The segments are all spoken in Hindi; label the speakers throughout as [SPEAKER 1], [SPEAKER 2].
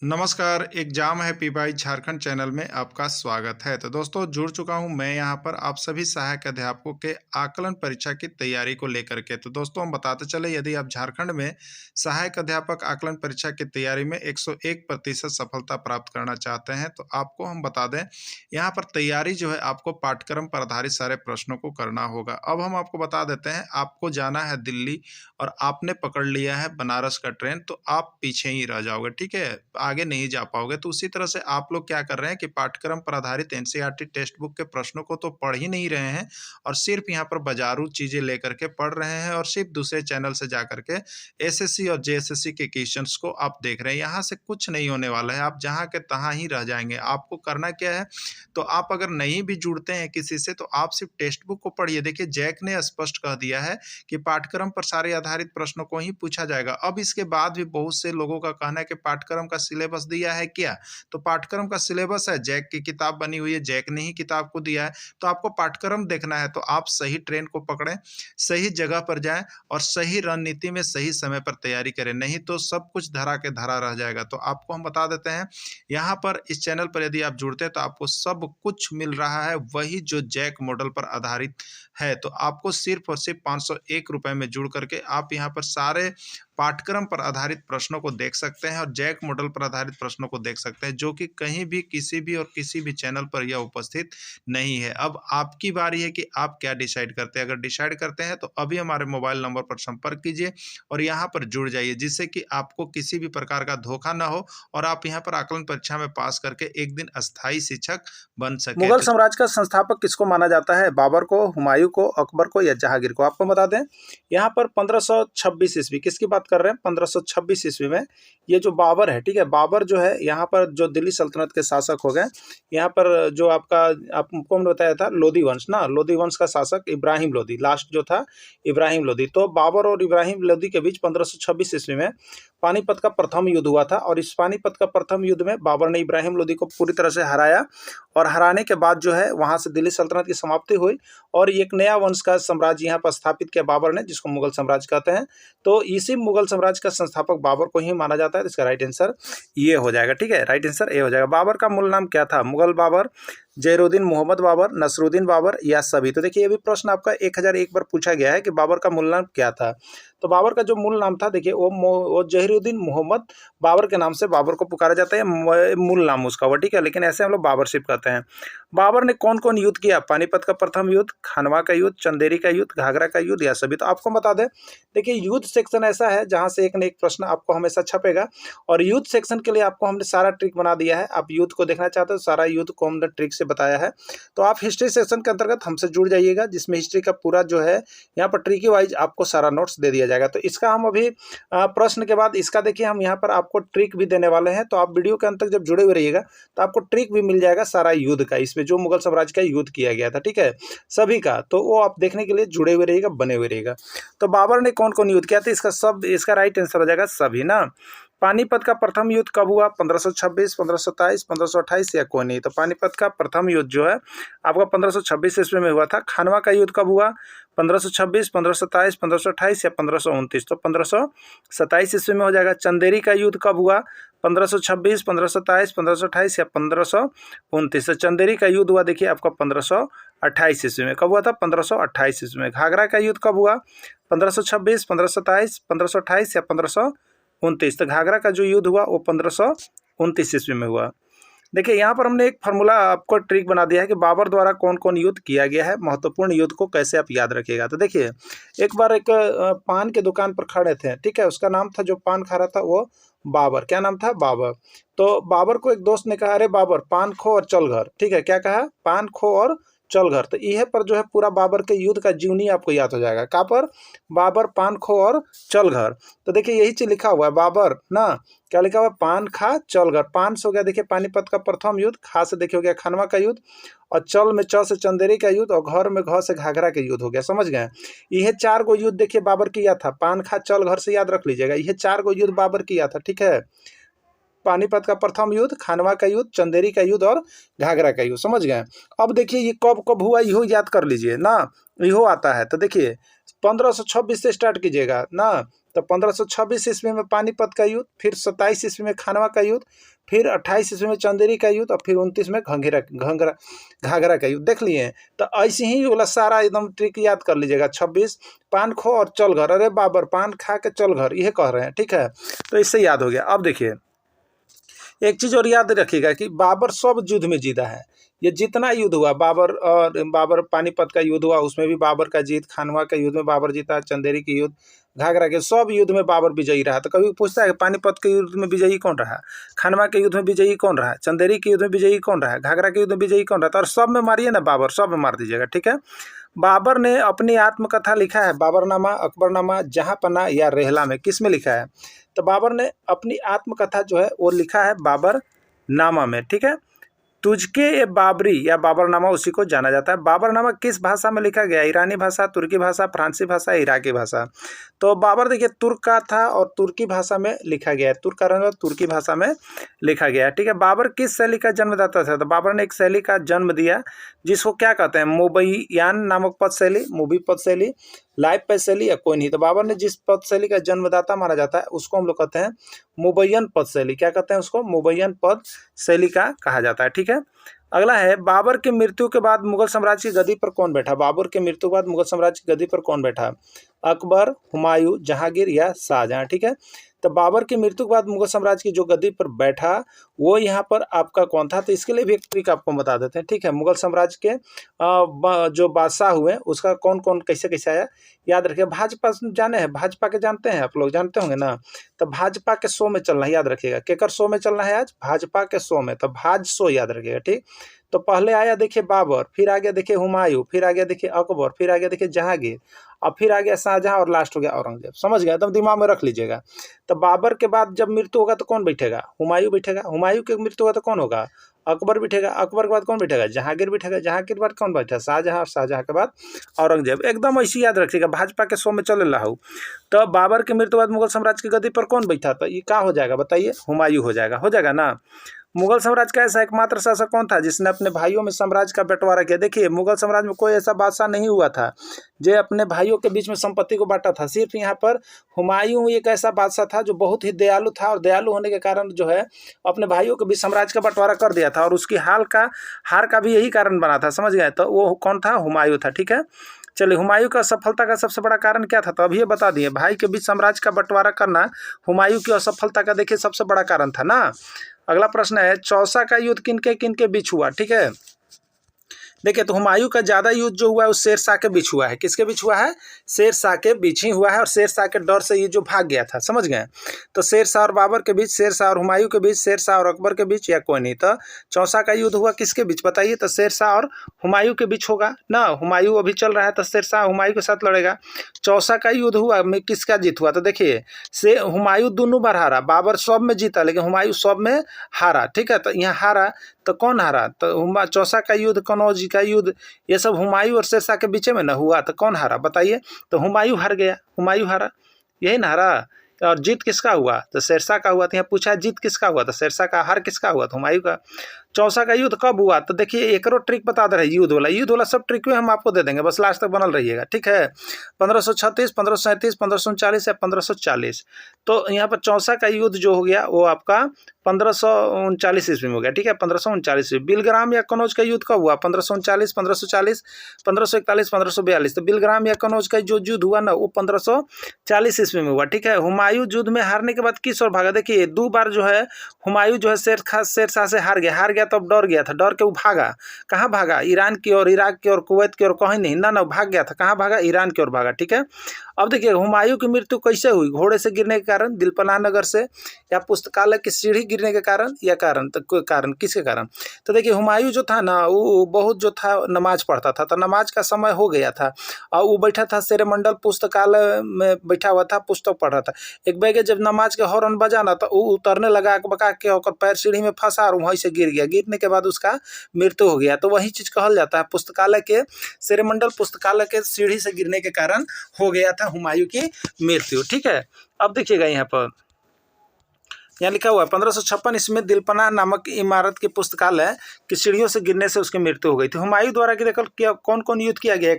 [SPEAKER 1] नमस्कार, एग्जाम है पीवाई झारखंड चैनल में आपका स्वागत है। तो दोस्तों जुड़ चुका हूं मैं यहां पर आप सभी सहायक अध्यापकों के आकलन परीक्षा की तैयारी को लेकर के। तो दोस्तों हम बताते चले यदि आप झारखंड में सहायक अध्यापक आकलन परीक्षा की तैयारी में 101% सफलता प्राप्त करना चाहते हैं तो आपको हम बता दें यहाँ पर तैयारी जो है आपको पाठ्यक्रम पर आधारित सारे प्रश्नों को करना होगा। अब हम आपको बता देते हैं आपको जाना है दिल्ली और आपने पकड़ लिया है बनारस का ट्रेन तो आप पीछे ही रह जाओगे, ठीक है, आगे नहीं जा पाओगे। तो उसी तरह से आप लोग क्या कर रहे हैं कि पाठ्यक्रम पर आधारित एनसीईआरटी टेक्स्ट बुक के प्रश्नों को तो पढ़ ही नहीं रहे हैं और सिर्फ यहाँ पर बाजारू चीजें लेकर के पढ़ रहे हैं और सिर्फ दूसरे चैनल से जा करके एसएससी और जेएसएससी के क्वेश्चंस को आप देख रहे हैं। यहाँ से कुछ नहीं होने वाला है, आप जहाँ के तहाँ ही रह जाएंगे। आपको करना क्या है, तो आप अगर नहीं भी जुड़ते हैं किसी से तो आप सिर्फ टेक्स्ट बुक को पढ़िए। देखिए जैक ने स्पष्ट कह दिया है कि पाठ्यक्रम पर सारे आधारित प्रश्नों को ही पूछा जाएगा। अब इसके बाद भी बहुत से लोगों का कहना है कि पाठ्यक्रम का सिलेबस दिया है क्या, तो पाठ्यक्रम का सिलेबस है, जैक की किताब बनी हुई है, जैक ने ही किताब को दिया है। तो आपको पाठ्यक्रम देखना है तो आप सही ट्रेन को पकड़ें, सही जगह पर जाएं और सही रणनीति में सही समय पर तैयारी करें, नहीं तो सब कुछ धरा के धरा रह जाएगा। तो आपको हम बता देते हैं यहाँ पर इस चैनल पर यदि आप जुड़ते हैं तो आपको सब कुछ मिल रहा है, वही जो जैक मॉडल पर आधारित है। तो आपको सिर्फ और सिर्फ 501 रुपए में जुड़ करके आप यहाँ पर सारे पाठ्यक्रम पर आधारित प्रश्नों को देख सकते हैं और जैक मॉडल पर आधारित प्रश्नों को देख सकते हैं, जो कि कहीं भी किसी भी और किसी भी चैनल पर यह उपस्थित नहीं है। अब आपकी बारी है कि आप क्या डिसाइड करते हैं। अगर डिसाइड करते हैं तो अभी हमारे मोबाइल नंबर पर संपर्क कीजिए और यहाँ पर जुड़ जाइए, जिससे कि आपको किसी भी प्रकार का धोखा ना हो और आप यहाँ पर आकलन परीक्षा में पास करके एक दिन अस्थायी शिक्षक बन सके।
[SPEAKER 2] मुगल साम्राज्य का संस्थापक किसको माना जाता है? बाबर को, हुमायूं को, अकबर को या जहांगीर को? आपको बता दें यहाँ पर 1526 ईस्वी किसकी बात कर रहे हैं? 1526 ईस्वी में ये जो बाबर है, ठीक है, बाबर जो है यहाँ पर जो दिल्ली सल्तनत के शासक हो गए। यहाँ पर जो आपको हमने बताया था लोधी वंश ना, लोधी वंश का शासक इब्राहिम लोधी, लास्ट जो था इब्राहिम लोधी। तो बाबर और इब्राहिम लोधी के बीच 1526 ईस्वी में पानीपत का प्रथम युद्ध हुआ था और इस पानीपत का प्रथम युद्ध में बाबर ने इब्राहिम लोधी को पूरी तरह से हराया और हराने के बाद जो है वहां से दिल्ली सल्तनत की समाप्ति हुई और एक नया वंश का साम्राज्य यहाँ पर स्थापित किया बाबर ने, जिसको मुगल साम्राज्य कहते हैं। तो इसी मुगल साम्राज्य का संस्थापक बाबर को ही माना जाता है। तो इसका राइट आंसर ये हो जाएगा, ठीक है, राइट आंसर ये हो जाएगा। बाबर का मूल नाम क्या था? मुगल बाबर, जैनुद्दीन मोहम्मद बाबर, नसरुद्दीन बाबर या सभी? तो देखिए ये भी प्रश्न आपका 1001 बार पूछा गया है कि बाबर का मूल नाम क्या था। तो बाबर का जो मूल नाम था, देखिए वो जहीरुद्दीन मोहम्मद बाबर के नाम से बाबर को पुकारा जाता है, मूल नाम उसका हुआ, ठीक है, लेकिन ऐसे हम लोग बाबरशिप कहते हैं। बाबर ने कौन कौन युद्ध किया? पानीपत का प्रथम युद्ध, खानवा का युद्ध, चंदेरी का युद्ध, घाघरा का युद्ध या सभी? तो आपको बता दें, देखिए युद्ध सेक्शन ऐसा है जहां से एक न एक प्रश्न आपको हमेशा छपेगा और युद्ध सेक्शन के लिए आपको हमने सारा ट्रिक बना दिया है। आप युद्ध को देखना चाहते हो, सारा युद्ध को हमने ट्रिक से बताया है। तो आप हिस्ट्री सेक्शन के अंतर्गत हमसे जुड़ जाइएगा, जिसमें हिस्ट्री का पूरा जो है यहाँ पर ट्रिकी वाइज आपको सारा नोट्स दे दिया जाएगा। तो इसका हम अभी प्रश्न के बाद इसका देखिए हम यहाँ पर आपको ट्रिक भी देने वाले हैं। तो आप वीडियो के अंत तक जब जुड़े हुए रहिएगा तो आपको ट्रिक भी मिल जाएगा सारा युद्ध का, इसमें जो मुगल साम्राज्य का युद्ध किया गया था, ठीक है, सभी का। तो वो आप देखने के लिए जुड़े हुए रहिएगा, बने हुए रहिएगा। तो बाबर ने कौन कौन युद्ध किया था? इसका राइट आंसर हो जाएगा सभी ना। पानीपत का प्रथम युद्ध कब हुआ? 1526, 1527, 1528 या कोई नहीं? तो पानीपत का प्रथम युद्ध जो है आपका 1526 ईस्वी में हुआ था। खानवा का युद्ध कब हुआ? 1526, 1527, 1528 या 1529? तो 1527 ईस्वी में हो जाएगा। चंदेरी का युद्ध कब हुआ? 1526, 1527, 1528 या 1529? तो चंदेरी का युद्ध हुआ देखिए आपका 1528 ईस्वी में। कब हुआ था? 1528 ईस्वी में। घाघरा का युद्ध कब हुआ? 1526, 1527, 1528 या 1529? तो घाघरा का जो युद्ध हुआ वो 1529 ईस्वी में हुआ। देखिए यहाँ पर हमने एक फार्मूला आपको ट्रिक बना दिया है कि बाबर द्वारा कौन कौन युद्ध किया गया है, महत्वपूर्ण युद्ध को कैसे आप याद रखिएगा। तो देखिए एक बार एक पान के दुकान पर खड़े थे, ठीक है, उसका नाम था, जो पान खा रहा था वो बाबर। क्या नाम था? बाबर। तो बाबर को एक दोस्त ने कहा, अरे बाबर पान खो और चल घर, ठीक है, क्या कहा? पान खो और चल घर। तो यह पर जो है पूरा बाबर के युद्ध का जीवनी आपको याद हो जाएगा। कहाँ पर? बाबर पान खो और चल घर। तो देखिए यही चीज लिखा हुआ है, बाबर ना, क्या लिखा हुआ है? पान खा चल घर। पान से हो गया देखिए पानीपत का प्रथम युद्ध, खा से देखिए हो गया खानवा का युद्ध, और चल में च से चंदेरी का युद्ध, और घर में घ से घाघरा के युद्ध हो गया। समझ गए? यह 4 गो युद्ध देखिए बाबर किया था। पान खा चल घर से याद रख लीजिएगा, यह 4 गो युद्ध बाबर किया था, ठीक है। पानीपत का प्रथम युद्ध, खानवा का युद्ध, चंदेरी का युद्ध और घाघरा का युद्ध। समझ गए? अब देखिए ये कब कब हुआ इहो याद कर लीजिए ना, इहो आता है। तो देखिए 1526 से स्टार्ट कीजिएगा ना, तो 1526 ईस्वी में पानीपत का युद्ध, फिर 27 ईस्वी में खानवा का युद्ध, फिर 28 ईस्वी में चंदेरी का युद्ध, और फिर 29 में घाघरा का युद्ध। देख लिए। तो ऐसे ही वाला सारा एकदम ट्रिक याद कर लीजिएगा। 26 पान खो और चल घर, अरे बाबर पान खा के चल घर, ये कह रहे हैं, ठीक है। तो इससे याद हो गया। अब देखिए एक चीज और याद रखिएगा कि बाबर सब युद्ध में जीता है। ये जितना युद्ध हुआ बाबर पानीपत का युद्ध हुआ उसमें भी बाबर का जीत, खानवा के युद्ध में बाबर जीता, चंदेरी के युद्ध, घाघरा के सब युद्ध में बाबर विजयी रहा। तो कभी पूछता है कि पानीपत के युद्ध में विजयी कौन रहा, खानवा के युद्ध में विजयी कौन रहा, चंदेरी के युद्ध में विजयी कौन रहा, घाघरा के युद्ध में विजयी कौन रहा। तो और सब में मारिए ना बाबर, सब में मार दीजिएगा, ठीक है। बाबर ने अपनी आत्मकथा लिखा है बाबरनामा, अकबरनामा, जहांपना या रेहला में, किस में लिखा है? तो बाबर ने अपनी आत्मकथा जो है वो लिखा है बाबरनामा में, ठीक है। तुझके ये बाबरी या बाबरनामा उसी को जाना जाता है। बाबरनामा किस भाषा में लिखा गया? ईरानी भाषा, तुर्की भाषा, फ्रांसी भाषा, इराकी भाषा। तो बाबर देखिए तुर्क का था और तुर्की भाषा में लिखा गया है, तुर्क का रंग तुर्की भाषा में लिखा गया है, ठीक है। बाबर किस शैली का जन्मदाता था? तो बाबर ने एक शैली का जन्म दिया जिसको क्या कहते हैं, मुबैयान नामक पद शैली, मूवी पद शैली, लाइव पद शैली या कोई नहीं। तो बाबर ने जिस पद शैली का जन्मदाता माना जाता है उसको हम लोग कहते हैं मुबैयन पद शैली। क्या कहते हैं उसको? मुबैयन पद शैली का कहा जाता है, ठीक है। अगला है बाबर की मृत्यु के बाद मुगल साम्राज्य की गद्दी पर कौन बैठा? बाबर की मृत्यु के बाद मुगल साम्राज्य की गद्दी पर कौन बैठा? अकबर, हुमायूं, जहांगीर या शाहजहां, ठीक है। तो बाबर की मृत्यु के बाद मुगल साम्राज्य की जो गद्दी पर बैठा वो यहाँ पर आपका कौन था? तो इसके लिए भी एक ट्रिक आपको बता देते हैं, ठीक है। मुगल साम्राज्य के जो बादशाह हुए उसका कौन कौन कैसे कैसे आया याद रखिए। भाजपा जाने हैं, भाजपा के जानते हैं आप लोग, जानते होंगे ना। तो भाजपा के शो में चलना है, याद रखिएगा। केकर शो में चलना है आज? भाजपा के शो में। तो भाज शो याद रखिएगा, ठीक। तो पहले आया देखिए बाबर, फिर आ गया देखिए हुमायूं, फिर आ गया देखिए अकबर, फिर आ गया देखिए जहांगीर, और फिर आ गया शाहजहां, और लास्ट हो गया औरंगजेब। समझ गया? एकदम दिमाग में रख लीजिएगा। तो बाबर के बाद जब मृत्यु होगा तो कौन बैठेगा? हुमायूं बैठेगा। हुमायूं की मृत्यु होगा तो कौन होगा? अकबर बैठेगा। अकबर के बाद कौन बैठेगा? जहांगीर बैठेगा। जहांगीर के बाद कौन बैठा? शाहजहां। और शाहजहां के बाद औरंगजेब। एकदम ऐसी याद रखिएगा, भाजपा के शो में चल रहा हूँ। तो बाबर की मृत्यु के बाद मुगल साम्राज्य की गद्दी पर कौन बैठा? तो ये क्या हो जाएगा बताइए? हुमायूं हो जाएगा। हो जाएगा ना। मुगल साम्राज्य का ऐसा एकमात्र शासक कौन था जिसने अपने भाइयों में साम्राज्य का बंटवारा किया? देखिए मुगल साम्राज्य में कोई ऐसा बादशाह नहीं हुआ था जो अपने भाइयों के बीच में संपत्ति को बांटा था। सिर्फ यहाँ पर हुमायूं एक ऐसा बादशाह था जो बहुत ही दयालु था, और दयालु होने के कारण जो है अपने भाइयों के बीच साम्राज्य का बंटवारा कर दिया था, और उसकी हार का भी यही कारण बना था। समझ गए? तो वो कौन था? हुमायूं था, ठीक है। चलिए, हुमायूं का असफलता का सबसे बड़ा कारण क्या था? तो अभी ये बता दिए, भाई के बीच साम्राज्य का बंटवारा करना हुमायूं की असफलता का देखिए सबसे बड़ा कारण था ना। अगला प्रश्न है चौसा का युद्ध किनके किनके बीच हुआ? ठीक है, देखिए तो हुमायूं का ज़्यादा युद्ध जो हुआ है वो शेरशाह के बीच हुआ है। किसके बीच हुआ है? शेरशाह के बीच ही हुआ है, और शेरशाह के डर से ये जो भाग गया था। समझ गए? तो शेरशाह और बाबर के बीच, शेरशाह और हुमायूं के बीच, शेरशाह और अकबर के बीच, या कोई नहीं। तो चौसा का युद्ध हुआ किसके बीच बताइए? तो शेरशाह और हुमायूं के बीच होगा ना। हुमायूं अभी चल रहा है तो शेरशाह हुमायूं के साथ लड़ेगा। चौसा का युद्ध हुआ में किसका जीत हुआ? तो देखिए से हुमायूं दोनों बार हारा, बाबर सब में जीता लेकिन हुमायूं सब में हारा। ठीक है, तो यहाँ हारा तो कौन हारा? तो चौसा का युद्ध, कनौज का युद्ध, ये सब हुमायूं और शेरशाह के बीच में न हुआ, तो कौन हारा बताइए? तो हुमायूं हार गया, हुमायूं हारा, यही ना हारा। और जीत किसका हुआ? तो शेरशाह का हुआ। तो यहाँ पूछा जीत किसका हुआ? तो शेरशाह का। हार किसका हुआ? तो हुमायूं का। चौसा का युद्ध कब हुआ? तो देखिए एक और ट्रिक बता दे रहे हैं, युद्ध वाला सब ट्रिक हम आपको दे देंगे, बस लास्ट तक बनल रहिएगा। ठीक है, 1536, 1537, 1539 या 1540। तो यहाँ पर चौसा का युद्ध जो हो गया वो आपका 1539 ईस्वी में हो गया। ठीक है, 1539 ईस्वी। बिलग्राम या कनौज का युद्ध कब हुआ? 1539, 1540, 1541, 1542। तो बिलग्राम या कनौज का जो युद्ध हुआ ना वो 1540 ईस्वी में हुआ। ठीक है, हुमायूं युद्ध में हारने के बाद किस ओर भागा? देखिए 2 बार जो है हुमायूं जो है शेरशाह से हार गया तो अब डर गया था, डर के वो भागा। कहाँ भागा? ईरान की ओर, इराक की ओर, कुवैत की ओर, कहीं नहीं ना भाग गया था। कहाँ भागा? ईरान की ओर भागा। ठीक है, अब देखिए हुमायूं की मृत्यु कैसे हुई? घोड़े से गिरने के कारण, दिलपना नगर से, या पुस्तकालय की सीढ़ी गिरने के कारण, या कोई कारण, किसके कारण? तो देखिए हुमायूं जो था ना वो बहुत जो था नमाज पढ़ता था, तो नमाज का समय हो गया था और वो बैठा था शेरमंडल पुस्तकालय में, बैठा हुआ था, पुस्तक पढ़ रहा था। एक बैगे जब नमाज के हॉर्न बजा ना तो वो उतरने लगा बका के, और पैर सीढ़ी में फंसा और वहीं से गिर गया। गिरने के बाद उसका मृत्यु हो गया। तो वही चीज कहल जाता है पुस्तकालय के, शेरमंडल पुस्तकालय के सीढ़ी से गिरने के कारण हो गया था हुमायूं की मृत्यु। ठीक है, अब देखिएगा यहाँ पर यहाँ लिखा हुआ है 1556 इसमें दिलपना नामक इमारत की पुस्तकालय की सीढ़ियों से गिरने से उसकी मृत्यु हो गई थी। हुमायूं द्वारा की देखो क्या कौन कौन युद्ध किया गया है,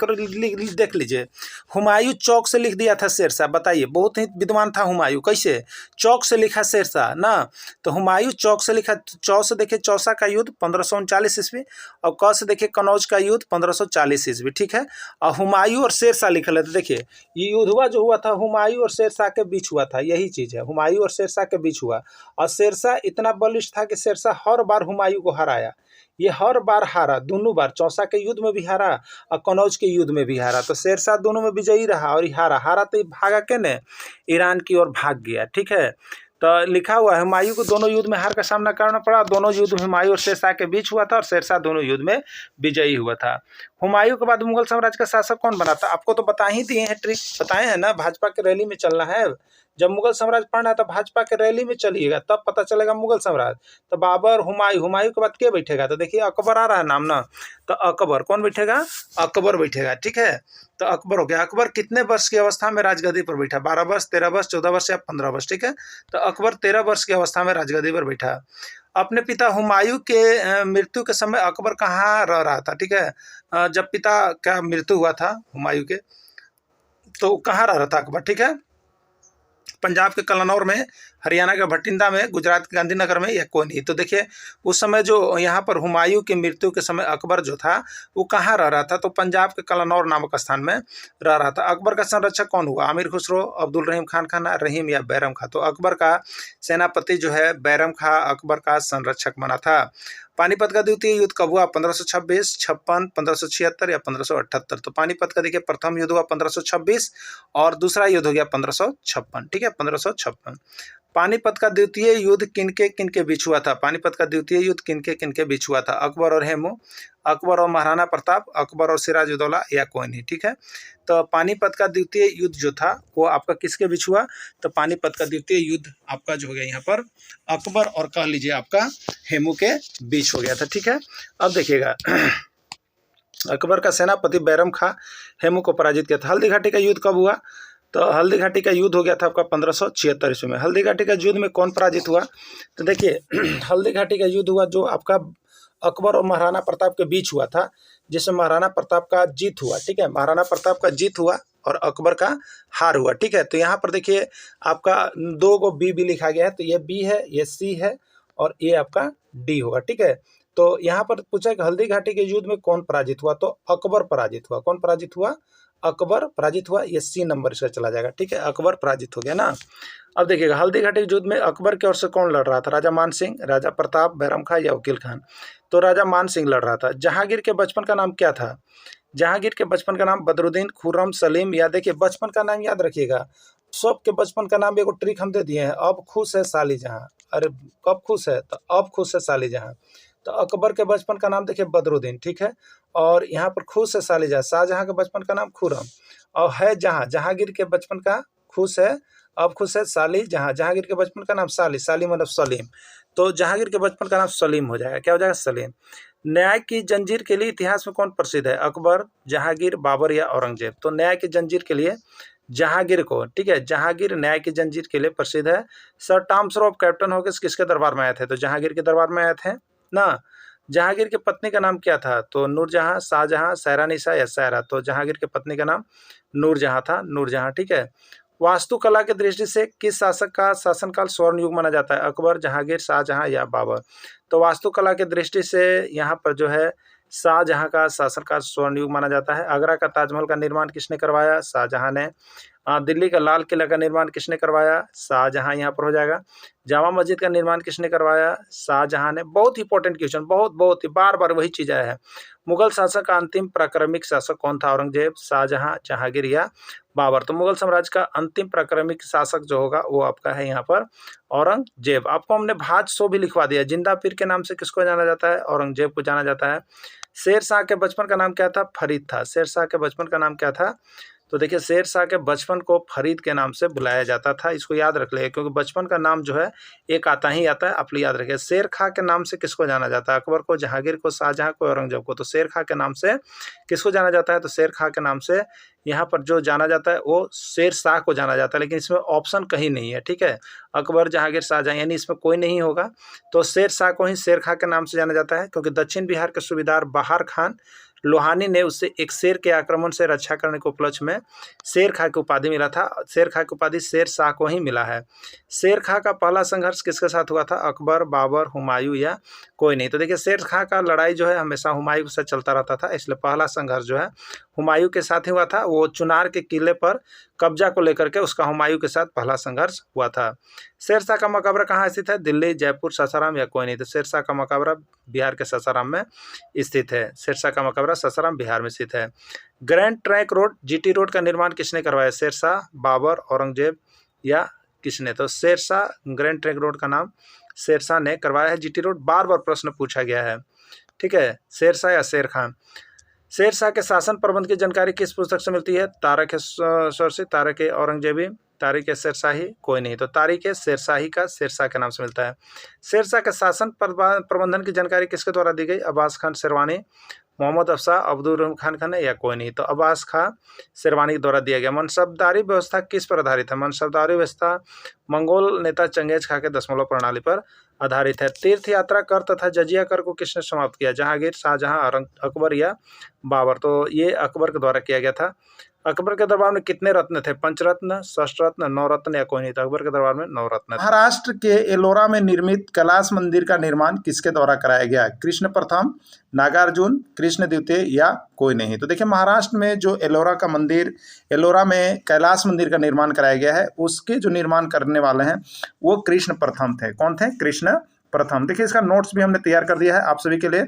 [SPEAKER 2] देख लीजिए। हुमायूं चौक से लिख दिया था शेरशाह, बताइए, बहुत ही विद्वान था हुमायूं। कैसे? चौक से लिखा शेरशाह ना, तो हुमायूं चौक से लिखा। चौ से देखिए चौसा का युद्ध 1539 ईस्वी, और क से देखिए कनौज का युद्ध 1540 ईस्वी, ठीक है। और हुमायूं और शेरशाह लिखल है, तो देखिए ये युद्धवा जो हुआ था हुमायूं और शेरशाह के बीच हुआ था, यही चीज है, हुमायूं और शेरशाह के बीच हुआ। और शेरशाह इतना बलिष्ठ था कि शेरशाह हर बार हुमायूं को हराया, ये हर बार हारा, दोनों बार, चौसा के युद्ध में भी हारा और कनौज के युद्ध में भी हारा। तो शेरशाह दोनों में विजयी रहा और हारा तो भागा के ने ईरान की ओर भाग गया, ठीक है। तो लिखा हुआ है हुमायूं को दोनों युद्ध में हार का सामना करना पड़ा। दोनों युद्ध हुमायूं और शेरशाह के बीच हुआ था और शेरशाह दोनों युद्ध में विजयी हुआ था। हुमायूं के बाद मुगल साम्राज्य का शासक कौन बना था? आपको तो बता ही दिए हैं, ट्रिक बताए हैं ना, भाजपा के रैली में चलना है। जब मुगल साम्राज्य पढ़ना है तो भाजपा के रैली में चलिएगा, तब पता चलेगा मुगल साम्राज्य। तो बाबर, हुमायूं के बाद क्या बैठेगा? तो देखिए अकबर आ रहा है नाम ना, तो अकबर कौन बैठेगा? अकबर बैठेगा, ठीक है। तो अकबर हो गया। अकबर कितने वर्ष की अवस्था में राजगद्दी पर बैठा? 12 वर्ष, 13 वर्ष, 14 वर्ष या 15 वर्ष, ठीक है। तो अकबर 13 वर्ष की अवस्था में राजगद्दी पर बैठा। अपने पिता हुमायूं के मृत्यु के समय अकबर कहाँ रह रहा था, ठीक है। जब पिता का मृत्यु हुआ था हुमायूं के, तो कहाँ रह रहा था अकबर, ठीक है। पंजाब के कलनौर में, हरियाणा के भटिंडा में, गुजरात के गांधीनगर में, या कोई नहीं। तो देखिए उस समय जो यहाँ पर हुमायूं की मृत्यु के समय अकबर जो था वो कहाँ रह रहा था? तो पंजाब के कलनौर नामक स्थान में रह रहा था। अकबर का संरक्षक कौन हुआ? आमिर खुसरो, अब्दुल रहीम खान रहीम या बैरम खां? तो अकबर का सेनापति जो है बैरम खां अकबर का संरक्षक बना था। पानीपत का द्वितीय युद्ध कब हुआ? 1526, 56, 1576 या 1578? तो पानीपत का देखिए प्रथम युद्ध हुआ 1526 और दूसरा युद्ध हो गया 1556, ठीक है, 1556। पानीपत का द्वितीय युद्ध किनके बीच हुआ था? पानीपत का द्वितीय युद्ध किनके बीच हुआ था? अकबर और हेमू, अकबर और महाराणा प्रताप, अकबर और सिराजुद्दौला, या कोई नहीं, ठीक है। तो पानीपत का द्वितीय युद्ध जो था वो आपका किसके बीच हुआ? तो पानीपत का द्वितीय युद्ध आपका जो हो गया यहाँ पर अकबर और कह लीजिए आपका हेमू के बीच हो गया था, ठीक है। अब देखिएगा अकबर का सेनापति बैरम खां हेमू को पराजित किया था। हल्दी घाटी का युद्ध कब हुआ? तो हल्दी घाटी का युद्ध हो गया था आपका 1576 ईस्वी में। हल्दी घाटी का युद्ध में कौन पराजित हुआ? तो देखिए हल्दी घाटी का युद्ध हुआ जो आपका अकबर और महाराणा प्रताप के बीच हुआ था, जिसमें महाराणा प्रताप का जीत हुआ, ठीक है। महाराणा प्रताप का जीत हुआ और अकबर का हार हुआ, ठीक है। तो यहाँ पर देखिए आपका 2 गो बी लिखा गया है, तो ये बी है, ये सी है और ये आपका डी होगा, ठीक है। तो यहाँ पर पूछा कि हल्दी घाटी के युद्ध में कौन पराजित हुआ? तो अकबर पराजित हुआ। कौन पराजित हुआ? अकबर पराजित हुआ। ये सी नंबर इसका चला जाएगा, ठीक है। अकबर पराजित हो गया ना। अब देखिएगा हल्दी घाटी युद्ध में अकबर की ओर से कौन लड़ रहा था? राजा मान सिंह, राजा प्रताप, बैरम खां या वकील खान? तो राजा मान सिंह लड़ रहा था। जहांगीर के बचपन का नाम क्या था? जहांगीर के बचपन का नाम बदरुद्दीन, खुर्रम, सलीम, या देखिए बचपन का नाम याद रखिएगा, सबके बचपन का नाम एगो ट्रिक हम दे दिए हैं। अब खुश है साली जहां, अरे कब खुश है? तो अब खुश है साली जहां। तो अकबर के बचपन का नाम देखिए बदरुद्दीन, ठीक है। और यहाँ पर खुश है साली जहां। शाहजहां के बचपन का नाम खुर्रम और है जहां। जहांगीर के बचपन का खुश है, अब खुश है साली जहां। जहांगीर के बचपन का नाम साली, साली मतलब सलीम। तो जहांगीर के बचपन का नाम सलीम हो जाएगा। क्या हो जाएगा? सलीम। न्याय की जंजीर के लिए इतिहास में कौन प्रसिद्ध है? अकबर, जहांगीर, बाबर या औरंगजेब? तो न्याय की जंजीर के लिए जहांगीर को, ठीक है। जहांगीर न्याय की जंजीर के लिए प्रसिद्ध है। सर टॉम श्रॉफ कैप्टन होकर किसके दरबार में आए थे? तो जहांगीर के दरबार में आए थे ना। जहांगीर की पत्नी का नाम क्या था? तो नूरजहां, शाहजहां, सैरानिसा या सैरा? तो जहांगीर की पत्नी का नाम नूरजहां था, नूरजहां, ठीक है। वास्तुकला की दृष्टि से किस शासक का शासनकाल स्वर्ण युग माना जाता है? अकबर, जहांगीर, शाहजहां या बाबर? तो वास्तुकला की दृष्टि से यहाँ पर जो है शाहजहां का शासनकाल स्वर्ण युग माना जाता है। आगरा का ताजमहल का निर्माण किसने करवाया? शाहजहां ने। दिल्ली का लाल किला का निर्माण किसने करवाया? शाहजहां यहाँ पर हो जाएगा। जामा मस्जिद का निर्माण किसने करवाया? शाहजहां ने। बहुत इंपॉर्टेंट क्वेश्चन, बहुत ही बार बार वही चीज आया है। मुगल शासक का अंतिम प्राक्रमिक शासक कौन था? औरंगजेब, शाहजहां, जहांगीर या बाबर? तो मुगल साम्राज्य का अंतिम प्राक्रमिक शासक जो होगा वो आपका है यहाँ पर औरंगजेब। आपको हमने भाज सो भी लिखवा दिया। जिंदा पीर के नाम से किसको जाना जाता है? औरंगजेब को जाना जाता है। शेर शाह के बचपन का नाम क्या था? फरीद था। शेर शाह के बचपन का नाम क्या था? तो देखिए शेर शाह के बचपन को फरीद के नाम से बुलाया जाता था। इसको याद रख ले, क्योंकि बचपन का नाम जो है एक आता ही आता है, आप लोग याद रखिए। शेर खां के नाम से किसको जाना जाता है? अकबर को, जहांगीर को, शाहजहां को, औरंगजेब को? तो शेर खां के नाम से किसको जाना जाता है? तो शेर खां के नाम से यहाँ पर जो जाना जाता है वो शेर शाह को जाना जाता है, लेकिन इसमें ऑप्शन कहीं नहीं है, ठीक है। अकबर, जहांगीर, शाहजहां यानी इसमें कोई नहीं होगा। तो शेर शाह को ही शेर खां के नाम से जाना जाता है, क्योंकि दक्षिण बिहार के सूबेदार बहार खान लोहानी ने उससे एक शेर के आक्रमण से रक्षा करने के उपलक्ष्य में शेर खां की उपाधि मिला था। शेर खां की उपाधि शेर शाह को ही मिला है। शेर खां का पहला संघर्ष किसके साथ हुआ था? अकबर, बाबर, हुमायूं या कोई नहीं। तो देखिए शेर खां का लड़ाई जो है हमेशा हुमायूं के साथ चलता रहता था, इसलिए पहला संघर्ष जो है हुमायूं के साथ ही हुआ था। वो चुनार के किले पर कब्जा को लेकर के उसका हुमायूं के साथ पहला संघर्ष हुआ था। शेरशाह का मकबरा कहाँ स्थित है? दिल्ली, जयपुर, सासाराम या कोई नहीं। तो शेरशाह का मकबरा बिहार के सासाराम में स्थित है। शेरशाह का मकबरा सासाराम बिहार में स्थित है। Grand trunk road, GT road का निर्माण किसने करवाया? शेरशाह, बाबर, औरंगजेब या किसने? तो शेरशाह, ग्रैंड ट्रैंक रोड का नाम शेरशाह ने करवाया है। जीटी रोड बार बार प्रश्न पूछा गया है, ठीक है। शेरशाह या शेर खान? शेरशाह के शासन प्रबंध की जानकारी किस पुस्तक से मिलती है? तारिख सरसी, तारिख औरंगजेबी, तारिख शेरशाही, कोई नहीं। तो तारिख शेरशाही का शेरशाह के नाम से मिलता है। शेरशाह के शासन प्रबंधन की जानकारी किसके द्वारा दी गई? अब्बास खान शेरवानी, मोहम्मद अफशाह, अब्दुल रहमान खान खान या कोई नहीं। तो अब्बास खां शेरवानी के द्वारा दिया गया। मनसबदारी व्यवस्था किस पर आधारित है? मनसबदारी व्यवस्था मंगोल नेता चंगेज खां के दशमलव प्रणाली पर आधारित है। तीर्थ यात्रा कर तथा जजिया कर को किसने समाप्त किया? जहांगीर, शाहजहां, अकबर या बाबर? तो ये अकबर के द्वारा किया गया था। अकबर के दरबार में कितने रत्न थे? पंचरत्न, षष्ठरत्न, नवरत्न या कोई नहीं? तो अकबर के दरबार में नवरत्न थे। महाराष्ट्र के एलोरा में निर्मित कैलाश मंदिर का निर्माण किसके द्वारा कराया गया? कृष्ण प्रथम, नागार्जुन, कृष्ण द्वितीय या कोई नहीं? तो देखिए महाराष्ट्र में जो एलोरा का मंदिर, एलोरा में कैलाश मंदिर का निर्माण कराया गया है, उसके जो निर्माण करने वाले हैं वो कृष्ण प्रथम थे। कौन थे? कृष्ण प्रथम। देखिए इसका नोट्स भी हमने तैयार कर दिया है आप सभी के लिए।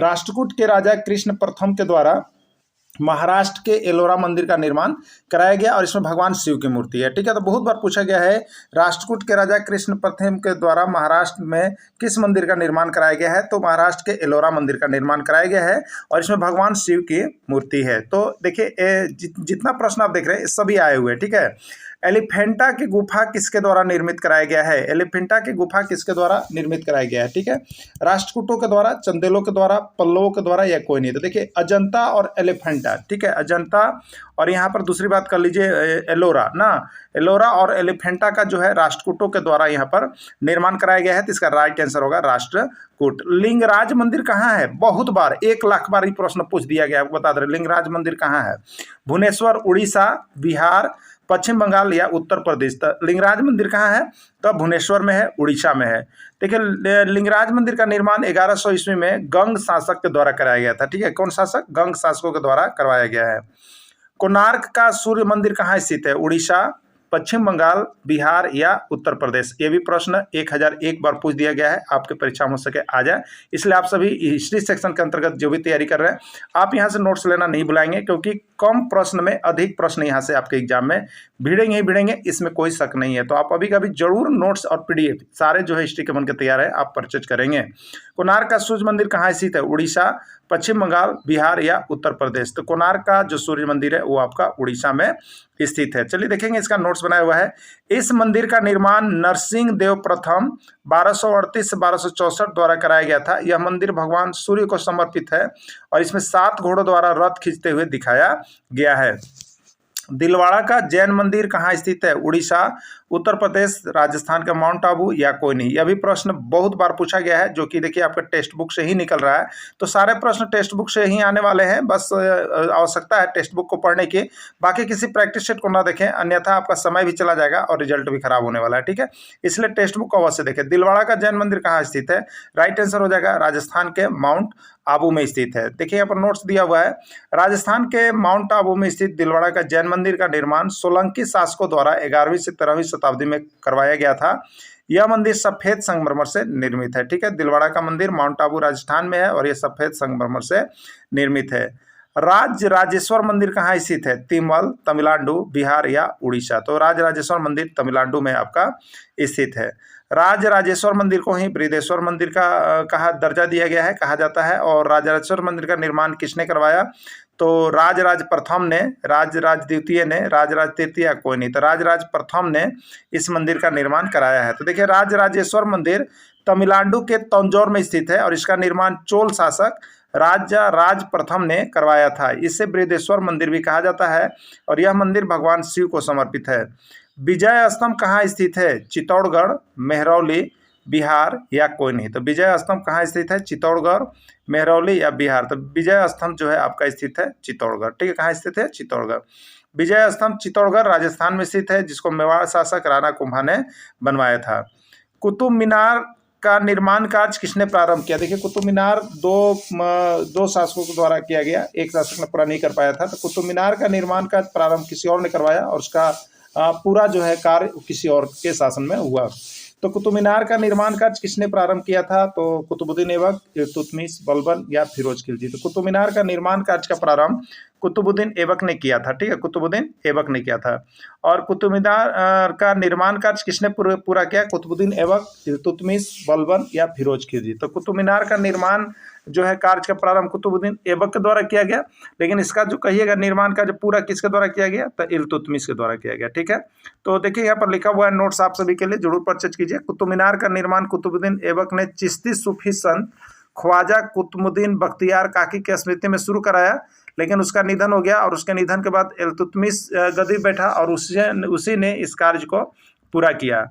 [SPEAKER 2] राष्ट्रकूट के राजा कृष्ण प्रथम के द्वारा महाराष्ट्र के एलोरा मंदिर का निर्माण कराया गया और इसमें भगवान शिव की मूर्ति है, ठीक है। तो बहुत बार पूछा गया है राष्ट्रकूट के राजा कृष्ण प्रथम के द्वारा महाराष्ट्र में किस मंदिर का निर्माण कराया गया है? तो महाराष्ट्र के एलोरा मंदिर का निर्माण कराया गया है और इसमें भगवान शिव की मूर्ति है। तो देखिए जितना प्रश्न आप देख रहे हैं सभी आए हुए, ठीक है। एलिफेंटा की गुफा किसके द्वारा निर्मित कराया गया है? एलिफेंटा की गुफा किसके द्वारा निर्मित कराया गया है? ठीक है, राष्ट्रकूटों के द्वारा, चंदेलों के द्वारा, पल्लवों के द्वारा या कोई नहीं। तो देखिए अजंता और एलिफेंटा, ठीक है, अजंता और यहाँ पर दूसरी बात कर लीजिए एलोरा ना, एलोरा और एलिफेंटा का जो है राष्ट्रकूटों के द्वारा यहाँ पर निर्माण कराया गया है। तो इसका राइट आंसर होगा राष्ट्रकूट। लिंगराज मंदिर कहाँ है? बहुत बार 1,00,000 बार ये प्रश्न पूछ दिया गया, आपको बता दें लिंगराज मंदिर कहाँ है? भुवनेश्वर, उड़ीसा, बिहार, पश्चिम बंगाल या उत्तर प्रदेश। तो लिंगराज मंदिर कहाँ है? तो भुवनेश्वर में है, उड़ीसा में है। देखिए लिंगराज मंदिर का निर्माण 1100 ईस्वी में गंग शासक के द्वारा कराया गया था, ठीक है। कौन शासक? गंग शासकों के द्वारा करवाया गया है। कोणार्क का सूर्य मंदिर कहाँ स्थित है? उड़ीसा, पश्चिम बंगाल, बिहार या उत्तर प्रदेश। ये भी प्रश्न 1001 बार पूछ दिया गया है, आपके परीक्षा में हो सके आ जाए। इसलिए आप सभी हिस्ट्री सेक्शन के अंतर्गत जो भी तैयारी कर रहे हैं आप यहाँ से नोट्स लेना नहीं भुलाएंगे, क्योंकि कम प्रश्न में अधिक प्रश्न यहाँ से आपके एग्जाम में भिड़ेंगे ही भिड़ेंगे, इसमें कोई शक नहीं है। तो आप अभी कभी जरूर नोट्स और पीडीएफ सारे जो है हिस्ट्री के बन के तैयार है आप परचेज करेंगे। कोणार्क का सूर्य मंदिर कहाँ स्थित है? उड़ीसा, पश्चिम बंगाल, बिहार या उत्तर प्रदेश। तो कोणार्क का जो सूर्य मंदिर है वो आपका उड़ीसा में स्थित है। चलिए देखेंगे, इसका नोट्स बनाया हुआ है। इस मंदिर का निर्माण नरसिंह देव प्रथम 1238 से 1264 द्वारा कराया गया था। यह मंदिर भगवान सूर्य को समर्पित है और इसमें 7 घोड़ों द्वारा रथ खींचते हुए दिखाया गया है। दिलवाड़ा का जैन मंदिर कहाँ स्थित है? उड़ीसा, उत्तर प्रदेश, राजस्थान का माउंट आबू या कोई नहीं। यह भी प्रश्न बहुत बार पूछा गया है, जो कि देखिए आपके टेक्स्ट बुक से ही निकल रहा है। तो सारे प्रश्न टेक्स्ट बुक से ही आने वाले हैं, बस आवश्यकता है टेक्स्ट बुक को पढ़ने की। बाकी किसी प्रैक्टिस सेट को ना देखें, अन्यथा आपका समय भी चला जाएगा और रिजल्ट भी खराब होने वाला है, ठीक है। इसलिए टेक्स्ट बुक को अवश्य देखें। दिलवाड़ा का जैन मंदिर कहाँ स्थित है? राइट आंसर हो जाएगा राजस्थान के माउंट आबू में स्थित है। देखिए यहाँ पर नोट्स दिया हुआ है। राजस्थान के माउंट आबू में स्थित दिलवाड़ा का जैन मंदिर का निर्माण सोलंकी शासकों द्वारा 11वीं से 13वीं शताब्दी में करवाया गया था। यह मंदिर सफेद संगमरमर से निर्मित है, ठीक है। दिलवाड़ा का मंदिर माउंट आबू राजस्थान में है और यह सफेद संगमरमर से निर्मित है। राज राजेश्वर मंदिर कहाँ स्थित है? तिमल, तमिलनाडु, बिहार या उड़ीसा। तो राज राजेश्वर मंदिर तमिलनाडु में आपका स्थित है। राज राजेश्वर मंदिर को ही बृहदेश्वर मंदिर का कहा दर्जा दिया गया है, कहा जाता है। और राज राजेश्वर मंदिर का निर्माण किसने करवाया? तो राजराज प्रथम ने, राजराज द्वितीय ने, राजराज तृतीय कोई नहीं। तो राजराज प्रथम ने इस मंदिर का निर्माण कराया है। तो देखिए राजराजेश्वर मंदिर तमिलनाडु के तंजौर में स्थित है और इसका निर्माण चोल शासक राजा राज प्रथम ने करवाया था। इसे बृहदेश्वर मंदिर भी कहा जाता है और यह मंदिर भगवान शिव को समर्पित है। विजय स्तंभ कहाँ स्थित है? चित्तौड़गढ़, मेहरौली, बिहार या कोई नहीं। तो विजय स्तंभ कहाँ स्थित है? चित्तौड़गढ़, मेहरौली या बिहार। तो विजय स्तंभ जो है आपका स्थित है चित्तौड़गढ़। ठीक है, कहाँ स्थित है? चित्तौड़गढ़। विजय स्तंभ चित्तौड़गढ़ राजस्थान में स्थित है, जिसको मेवाड़ शासक राणा कुंभा ने बनवाया था। कुतुब मीनार का निर्माण कार्य किसने प्रारंभ किया? देखिए, कुतुब मीनार दो शासकों के द्वारा किया गया, एक शासक ने पूरा नहीं कर पाया था। तो कुतुब मीनार का निर्माण कार्य प्रारंभ किसी और ने करवाया और उसका पूरा जो है कार्य किसी और के शासन में हुआ। तो कुतुब मीनार का निर्माण कार्य किसने प्रारंभ किया था? तो कुतुबुद्दीन ऐबक, इल्तुतमिश, बलबन या फिरोज खिलजी। तो कुतुब मीनार का निर्माण कार्य का प्रारंभ कुतुबुद्दीन ऐबक ने किया था। ठीक है, कुतुबुद्दीन ऐबक ने किया था। और कुतुब मीनार का निर्माण कार्य किसने पूरा किया? कुतुबुद्दीन ऐबक, इल्तुतमिश, बलबन या फिरोज खिलजी। तो कुतुब मीनार का निर्माण जो है कार्य का प्रारंभ कुतुबुद्दीन ऐबक के द्वारा किया गया, लेकिन इसका जो कहिएगा निर्माण कार्य पूरा किसके द्वारा किया गया? तो इल्तुतमिश के द्वारा किया गया। ठीक है, तो देखिए यहाँ पर लिखा हुआ है, नोट्स आप सभी के लिए जरूर परचेज कीजिए। कुतुब मीनार का निर्माण कुतुबुद्दीन ऐबक ने चिश्ती सूफी संत ख्वाजा कुतुबुद्दीन बख्तियार काकी की स्मृति में शुरू कराया, लेकिन उसका निधन हो गया और उसके निधन के बाद इल्तुतमिश गद्दी बैठा और उसी ने इस कार्य को पूरा किया।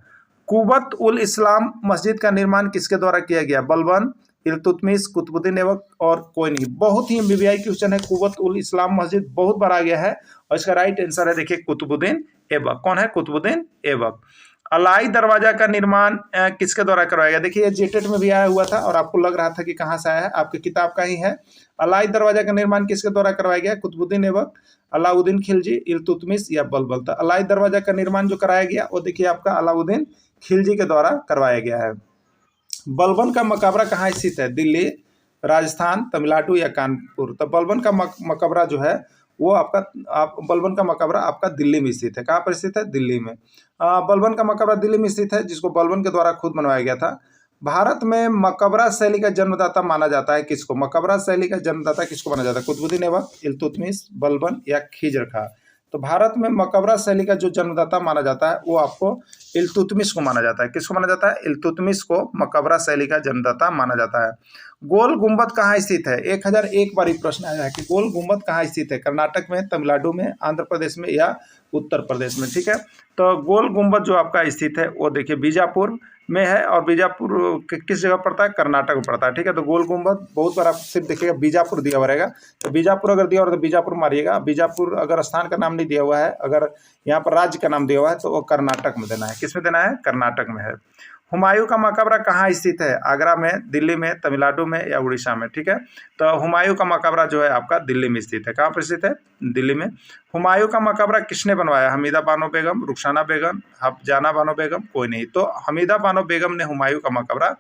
[SPEAKER 2] कुव्वत उल इस्लाम मस्जिद का निर्माण किसके द्वारा किया गया? बलबन, इल्तुतमिश, कुतुबुद्दीन ऐबक और कोई नहीं। बहुत ही MBBI क्वेश्चन है। कुव्वत उल इस्लाम मस्जिद बहुत बार आ गया है और इसका राइट आंसर है देखिए कुतुबुद्दीन ऐबक। कौन है? कुतुबुद्दीन ऐबक। अलाई दरवाजा का निर्माण किसके द्वारा करवाया गया? देखिए, जेटेट में भी आया हुआ था और आपको लग रहा था कि कहाँ से आया है, आपकी किताब का ही है। अलाई दरवाजा का निर्माण किसके द्वारा करवाया गया? कुतुबुद्दीन ऐबक, अलाउद्दीन खिलजी, इल्तुतमिश या बलबन। तो अलाई दरवाजा का निर्माण जो कराया गया वो देखिए आपका अलाउद्दीन खिलजी के द्वारा करवाया गया है। बलबन का मकबरा कहाँ स्थित है? दिल्ली, राजस्थान, तमिलनाडु या कानपुर। तो बलबन का मकबरा जो है वो बलबन का मकबरा आपका दिल्ली में स्थित है। कहाँ पर स्थित है? दिल्ली में। बलबन का मकबरा दिल्ली में स्थित है, जिसको बलबन के द्वारा खुद बनवाया गया था। भारत में मकबरा शैली का जन्मदाता माना जाता है किसको? मकबरा शैली का जन्मदाता किसको माना जाता है? कुतुबुद्दीन ऐबक, इल्तुतमिश, बलबन या खिजर खां। तो भारत में मकबरा शैली का जो जन्मदाता माना जाता है वो आपको इल्तुतमिश को माना जाता है। किसको माना जाता है? इल्तुतमिश को मकबरा शैली का जन्मदाता माना जाता है। गोल गुंबद कहाँ स्थित है? 1001 बार प्रश्न आया है कि गोल गुंबद कहाँ स्थित है? कर्नाटक में, तमिलनाडु में, आंध्र प्रदेश में या उत्तर प्रदेश में। ठीक है, तो गोल गुंबद जो आपका स्थित है वो देखिए बीजापुर में है और बीजापुर किस जगह पड़ता है? कर्नाटक में पड़ता है। ठीक है, तो गोल गुंबद बहुत बार आप सिर्फ देखिएगा बीजापुर दिया हुआ रहेगा, तो बीजापुर अगर दिया हुआ तो बीजापुर मारिएगा। बीजापुर अगर स्थान का नाम नहीं दिया हुआ है, अगर यहाँ पर राज्य का नाम दिया हुआ है तो वो कर्नाटक में देना है। किस में देना है? कर्नाटक में है। हुमायूं का मकबरा कहाँ स्थित है? आगरा में, दिल्ली में, तमिलनाडु में या उड़ीसा में। ठीक है, तो हुमायूं का मकबरा जो है आपका दिल्ली में स्थित है। कहाँ पर स्थित है? दिल्ली में। हुमायूं का मकबरा किसने बनवाया? हमीदा बानो बेगम, रुखसाना बेगम, हफजाना बानो बेगम, कोई नहीं। तो हमीदा बानो बेगम ने हुमायूं का मकबरा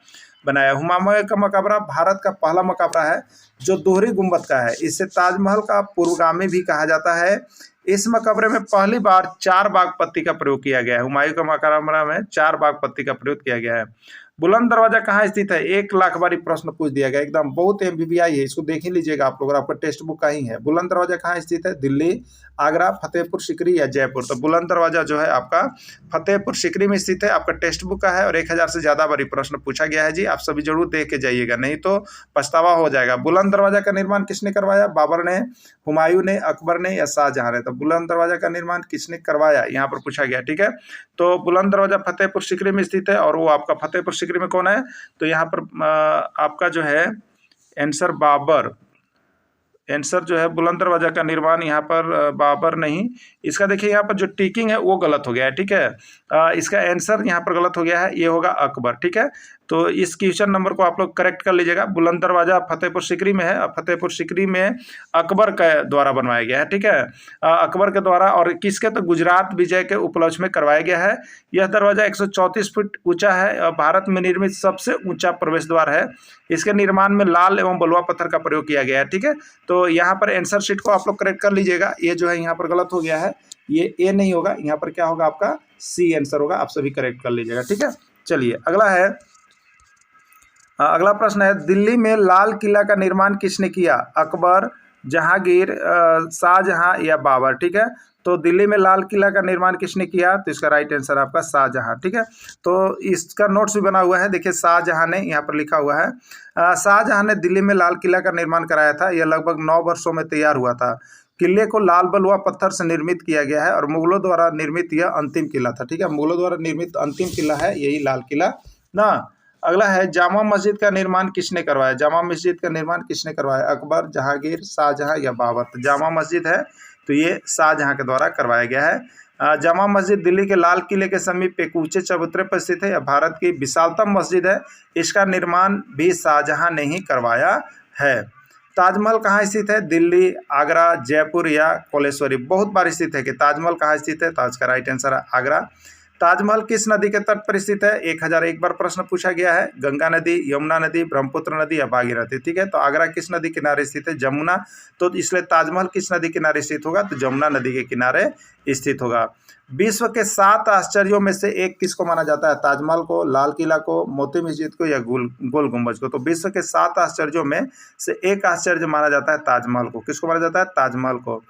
[SPEAKER 2] बनाया। हुमायूं का मकबरा भारत का पहला मकबरा है जो दोहरी गुंबद का है। इसे ताजमहल का पूर्वगामी भी कहा जाता है। इस मकबरे में पहली बार 4 बाग पत्ती का प्रयोग किया गया है। हुमायूं का मकबरा में 4 बाग पत्ती का प्रयोग किया गया है। बुलंद दरवाजा कहाँ स्थित है? 1 लाख बारी प्रश्न पूछ दिया गया, एकदम बहुत MBBI है, इसको देख ही लीजिएगा आप लोग, आपका टेक्स्ट बुक का ही है। बुलंद दरवाजा कहाँ स्थित है? दिल्ली, आगरा, फतेहपुर सीकरी या जयपुर। तो बुलंद दरवाजा जो है आपका फतेहपुर सीकरी में स्थित है, आपका टेक्स्ट बुक का है और 1000 से ज़्यादा बारी प्रश्न पूछा गया है जी। आप सभी जरूर देख के जाइएगा, नहीं तो पछतावा हो जाएगा। बुलंद दरवाजा का निर्माण किसने करवाया? बाबर ने, हुमायूं ने, अकबर ने या शाहजहां ने। तो बुलंद दरवाजा का निर्माण किसने करवाया, यहाँ पर पूछा गया। ठीक है, तो बुलंद दरवाजा फतेहपुर सीकरी में स्थित है और वो आपका फतेहपुर सीकरी में कौन है? तो यहाँ पर आपका जो है आंसर बाबर, आंसर जो है बुलंद दरवाजा का निर्माण यहाँ पर बाबर नहीं, इसका देखिए यहाँ पर जो टिकिंग है वो गलत हो गया है। ठीक है, इसका आंसर यहाँ पर गलत हो गया है, ये होगा अकबर। ठीक है, तो इस क्वेश्चन नंबर को आप लोग करेक्ट कर लीजिएगा। बुलंद दरवाजा फतेहपुर सीकरी में है और फतेहपुर सीकरी में अकबर के द्वारा बनवाया गया है। ठीक है, अकबर के द्वारा, और किसके? तो गुजरात विजय के उपलक्ष्य में करवाया गया है। यह दरवाजा 134 फीट ऊंचा है और भारत में निर्मित सबसे ऊंचा प्रवेश द्वार है। इसके निर्माण में लाल एवं बलुआ पत्थर का प्रयोग किया गया है। ठीक है, तो यहाँ पर आंसर शीट को आप लोग करेक्ट कर लीजिएगा। ये जो है यहाँ पर गलत हो गया है, ये ए नहीं होगा, यहाँ पर क्या होगा? आपका सी आंसर होगा। आप सभी करेक्ट कर लीजिएगा। ठीक है, चलिए अगला है, अगला प्रश्न है, दिल्ली में लाल किला का निर्माण किसने किया? अकबर, जहांगीर, शाहजहां या बाबर, ठीक है। तो दिल्ली में लाल किला का निर्माण किसने किया? तो इसका राइट आंसर आपका शाहजहां, ठीक है। तो इसका नोट्स भी बना हुआ है, देखिए शाहजहां ने यहाँ पर लिखा हुआ है। शाहजहां ने दिल्ली में लाल किला का निर्माण कराया था। यह लगभग 9 वर्षों में तैयार हुआ था। किले को लाल बलुआ पत्थर से निर्मित किया गया है और मुगलों द्वारा निर्मित यह अंतिम किला था, ठीक है। मुगलों द्वारा निर्मित अंतिम किला है यही लाल किला ना। अगला है जामा मस्जिद का निर्माण किसने करवाया? जामा मस्जिद का निर्माण किसने करवाया? अकबर, जहांगीर, शाहजहां या बाबर? तो जामा मस्जिद है तो ये शाहजहां के द्वारा करवाया गया है। जामा मस्जिद दिल्ली के लाल किले के समीप एक ऊंचे चबूतरे पर स्थित है। यह भारत की विशालतम मस्जिद है। इसका निर्माण भी शाहजहां ने ही करवाया है। ताजमहल कहाँ स्थित है? दिल्ली, आगरा, जयपुर या कोलेश्वरी? बहुत बार स्थित है कि ताजमहल कहाँ स्थित है, तो इसका राइट आंसर है आगरा। ताजमहल किस नदी के तट पर स्थित है? 1001 बार प्रश्न पूछा गया है। गंगा नदी, यमुना नदी, ब्रह्मपुत्र नदी या भागीरथी, ठीक है। तो आगरा किस नदी किनारे स्थित है? जमुना। तो इसलिए ताजमहल किस नदी किनारे स्थित होगा? तो जमुना नदी के किनारे स्थित होगा। विश्व के 7 आश्चर्यों में से एक किसको माना जाता है? ताजमहल को, लाल किला को, मोती मस्जिद को या गोल गुंबज को? तो विश्व के 7 आश्चर्यों में से एक आश्चर्य माना जाता है ताजमहल को। किसको माना जाता है? ताजमहल को।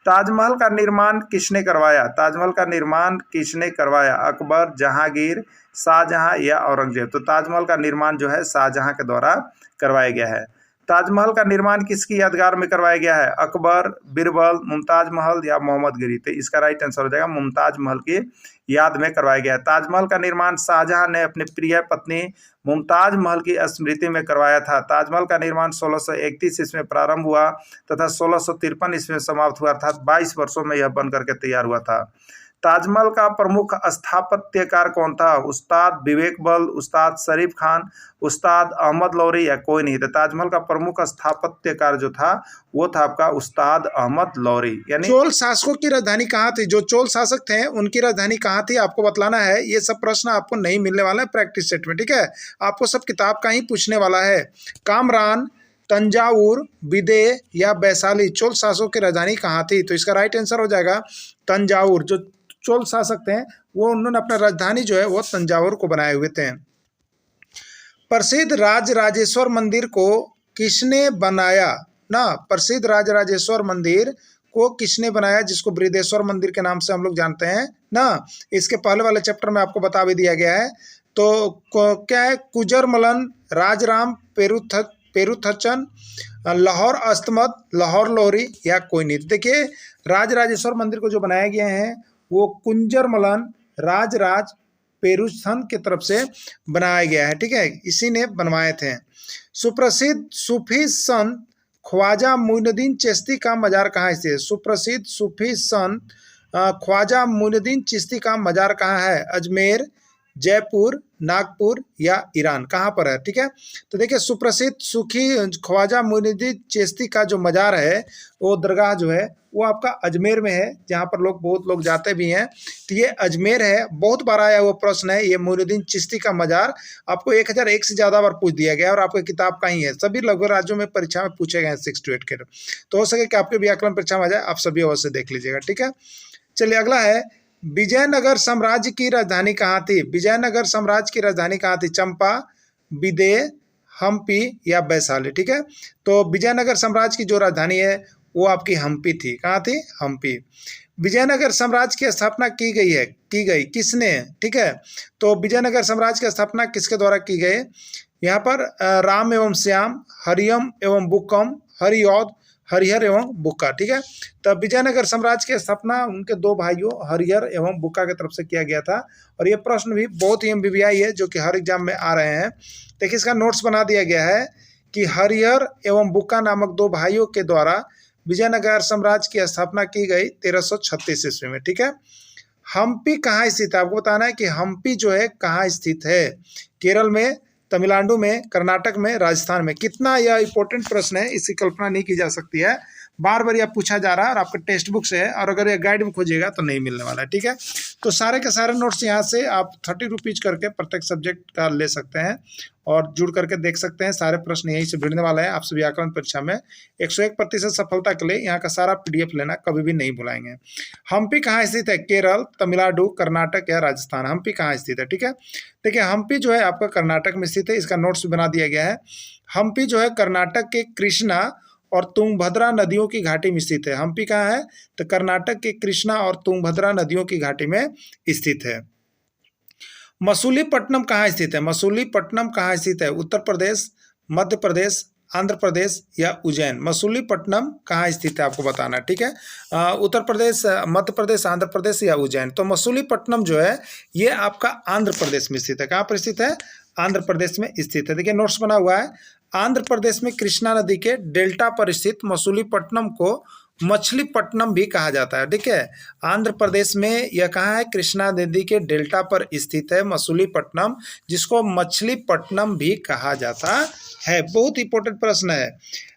[SPEAKER 2] ताजमहल का निर्माण किसने करवाया? ताजमहल का निर्माण किसने करवाया? अकबर, जहांगीर, शाहजहां या औरंगजेब? तो ताजमहल का निर्माण जो है शाहजहां के द्वारा करवाया गया है। ताजमहल का निर्माण किसकी यादगार में करवाया गया है? अकबर, बीरबल, मुमताज महल या मोहम्मद गिरी? तो इसका राइट आंसर हो जाएगा मुमताज महल की याद में करवाया गया है। ताजमहल का निर्माण शाहजहां ने अपनी प्रिय पत्नी मुमताज महल की स्मृति में करवाया था। ताजमहल का निर्माण 1631 ईस्वी में प्रारंभ हुआ तथा 1653 ईस्वी में समाप्त हुआ, अर्थात 22 वर्षों में यह बन करके तैयार हुआ था। ताजमहल का प्रमुख स्थापत्यकार कौन था? उस्ताद बिबेकबल, उस्ताद शरीफ खान, उस्ताद अहमद लौरी या कोई नहीं? तो ताजमहल का प्रमुख स्थापत्यकार जो था वो था आपका उस्ताद अहमद लौरी। यानी
[SPEAKER 1] चोल शासकों की राजधानी कहाँ थी? जो चोल शासक थे उनकी राजधानी कहाँ थी आपको बतलाना है। ये सब प्रश्न आपको नहीं मिलने वाला है प्रैक्टिस सेट में, ठीक है। आपको सब किताब का ही पूछने वाला है। कामरान, तंजावुर, विदेह या वैशाली? चोल शासकों की राजधानी कहाँ थी? तो इसका राइट आंसर हो जाएगा तंजावुर। जो चोल शासक थे वो उन्होंने अपना राजधानी जो है वो तंजावुर को बनाए हुए थे। प्रसिद्ध राजराजेश्वर मंदिर को किसने बनाया ना? प्रसिद्ध राजराजेश्वर मंदिर को किसने बनाया, जिसको बृहदेश्वर मंदिर के नाम से हम लोग जानते हैं ना? इसके पहले वाले चैप्टर में आपको बता भी दिया गया है। तो क्या है? कुजरमलन, राजराम पेरुथचन, लाहौर अस्तमद, लाहौर लोहरी या कोई नहीं? देखिए राजराजेश्वर मंदिर को जो बनाया गया है वो कुंजरमलन राजराज पेरुथन की तरफ से बनाया गया है, ठीक है। इसी ने बनवाए थे। सुप्रसिद्ध सूफी संत ख्वाजा मुइनुद्दीन चिश्ती का मजार कहाँ स्थित है? सुप्रसिद्ध सूफी संत ख्वाजा मुइनुद्दीन चिश्ती का मजार कहाँ है? अजमेर, जयपुर, नागपुर या ईरान? कहाँ पर है, ठीक है। तो देखिए सुप्रसिद्ध सूफी ख्वाजा मुइनुद्दीन चिश्ती का जो मजार है वो दरगाह जो है वो आपका अजमेर में है, जहाँ पर बहुत लोग जाते भी हैं। तो ये अजमेर है। बहुत बार आया हुआ प्रश्न है ये मुइनुद्दीन चिश्ती का मजार। आपको 1001 से ज़्यादा बार पूछ दिया गया और आपको किताब का ही है। सभी लगभग राज्यों में परीक्षा में पूछे गए हैं 6 to 8 के। तो हो सके कि आपके व्याकरण परीक्षा में आ जाए, आप सभी अवश्य देख लीजिएगा, ठीक है। चलिए अगला है, विजयनगर साम्राज्य की राजधानी कहाँ थी? विजयनगर साम्राज्य की राजधानी कहाँ थी? चंपा, विदेह, हम्पी या वैशाली? ठीक है। तो विजयनगर साम्राज्य की जो राजधानी है वो आपकी हम्पी थी। कहाँ थी? हम्पी। विजयनगर साम्राज्य की स्थापना की गई किसने? ठीक है। तो विजयनगर साम्राज्य की स्थापना किसके द्वारा की गई? यहाँ पर राम एवं श्याम, हरियम एवं बुक्कम, हरिऔध, हरिहर एवं बुक्का। ठीक है। तब विजयनगर साम्राज्य की स्थापना उनके 2 भाइयों हरिहर एवं बुक्का की तरफ से किया गया था। और ये प्रश्न भी बहुत ही एमबीबीआई है जो कि हर एग्जाम में आ रहे हैं। देखिए इसका नोट्स बना दिया गया है कि हरिहर एवं बुक्का नामक 2 भाइयों के द्वारा विजयनगर साम्राज्य की स्थापना की गई 1336 ईस्वी में। ठीक है। हम्पी कहाँ स्थित है? आपको बताना है कि हम्पी जो है कहाँ स्थित है। केरल में, तमिलनाडु में, कर्नाटक में, राजस्थान में। कितना यह इंपॉर्टेंट प्रश्न है, इसकी कल्पना नहीं की जा सकती है। बार बार यह पूछा जा रहा है और आपका टेक्स्ट बुक से है, और अगर यह गाइड में खोजिएगा तो नहीं मिलने वाला है। ठीक है। तो सारे के सारे नोट्स यहाँ से आप 30 रुपीज करके प्रत्येक सब्जेक्ट का ले सकते हैं और जुड़ करके देख सकते हैं। सारे प्रश्न यहीं से भिड़ने वाला है। आपसे व्याकरण परीक्षा में 101% सफलता के लिए यहाँ का सारा PDF लेना कभी भी नहीं भुलाएंगे। हम्पी कहाँ स्थित है? केरल, तमिलनाडु, कर्नाटक या राजस्थान? हम्पी कहाँ स्थित है? ठीक है। देखिए हम्पी जो है आपका कर्नाटक में स्थित है। इसका नोट्स बना दिया गया है। हम्पी जो है कर्नाटक के कृष्णा
[SPEAKER 2] और तुंगभद्रा नदियों की घाटी में स्थित है। हम्पी कहाँ है? तो कर्नाटक के कृष्णा और तुंगभद्रा नदियों की घाटी में स्थित है। मसूलीपट्टनम कहाँ स्थित है? मसूलीपट्टनम कहाँ स्थित है? उत्तर प्रदेश, मध्य प्रदेश, आंध्र प्रदेश या उज्जैन? मसूलीपट्टनम कहाँ स्थित है आपको बताना है, ठीक है। उत्तर प्रदेश, मध्य प्रदेश, आंध्र प्रदेश या उज्जैन? तो मसूलीपट्टनम जो है ये आपका आंध्र प्रदेश में स्थित है। कहाँ पर स्थित है? आंध्र प्रदेश में स्थित है। देखिए नोट्स बना हुआ है, आंध्र प्रदेश में कृष्णा नदी के डेल्टा पर स्थित मसूलीपट्टनम को मछलीपट्टनम भी कहा जाता है, ठीक है। आंध्र प्रदेश में यह कहाँ है? कृष्णा नदी के डेल्टा पर स्थित है मसूलीपट्टनम, जिसको मछलीपट्टनम भी कहा जाता है। बहुत इंपॉर्टेंट प्रश्न है।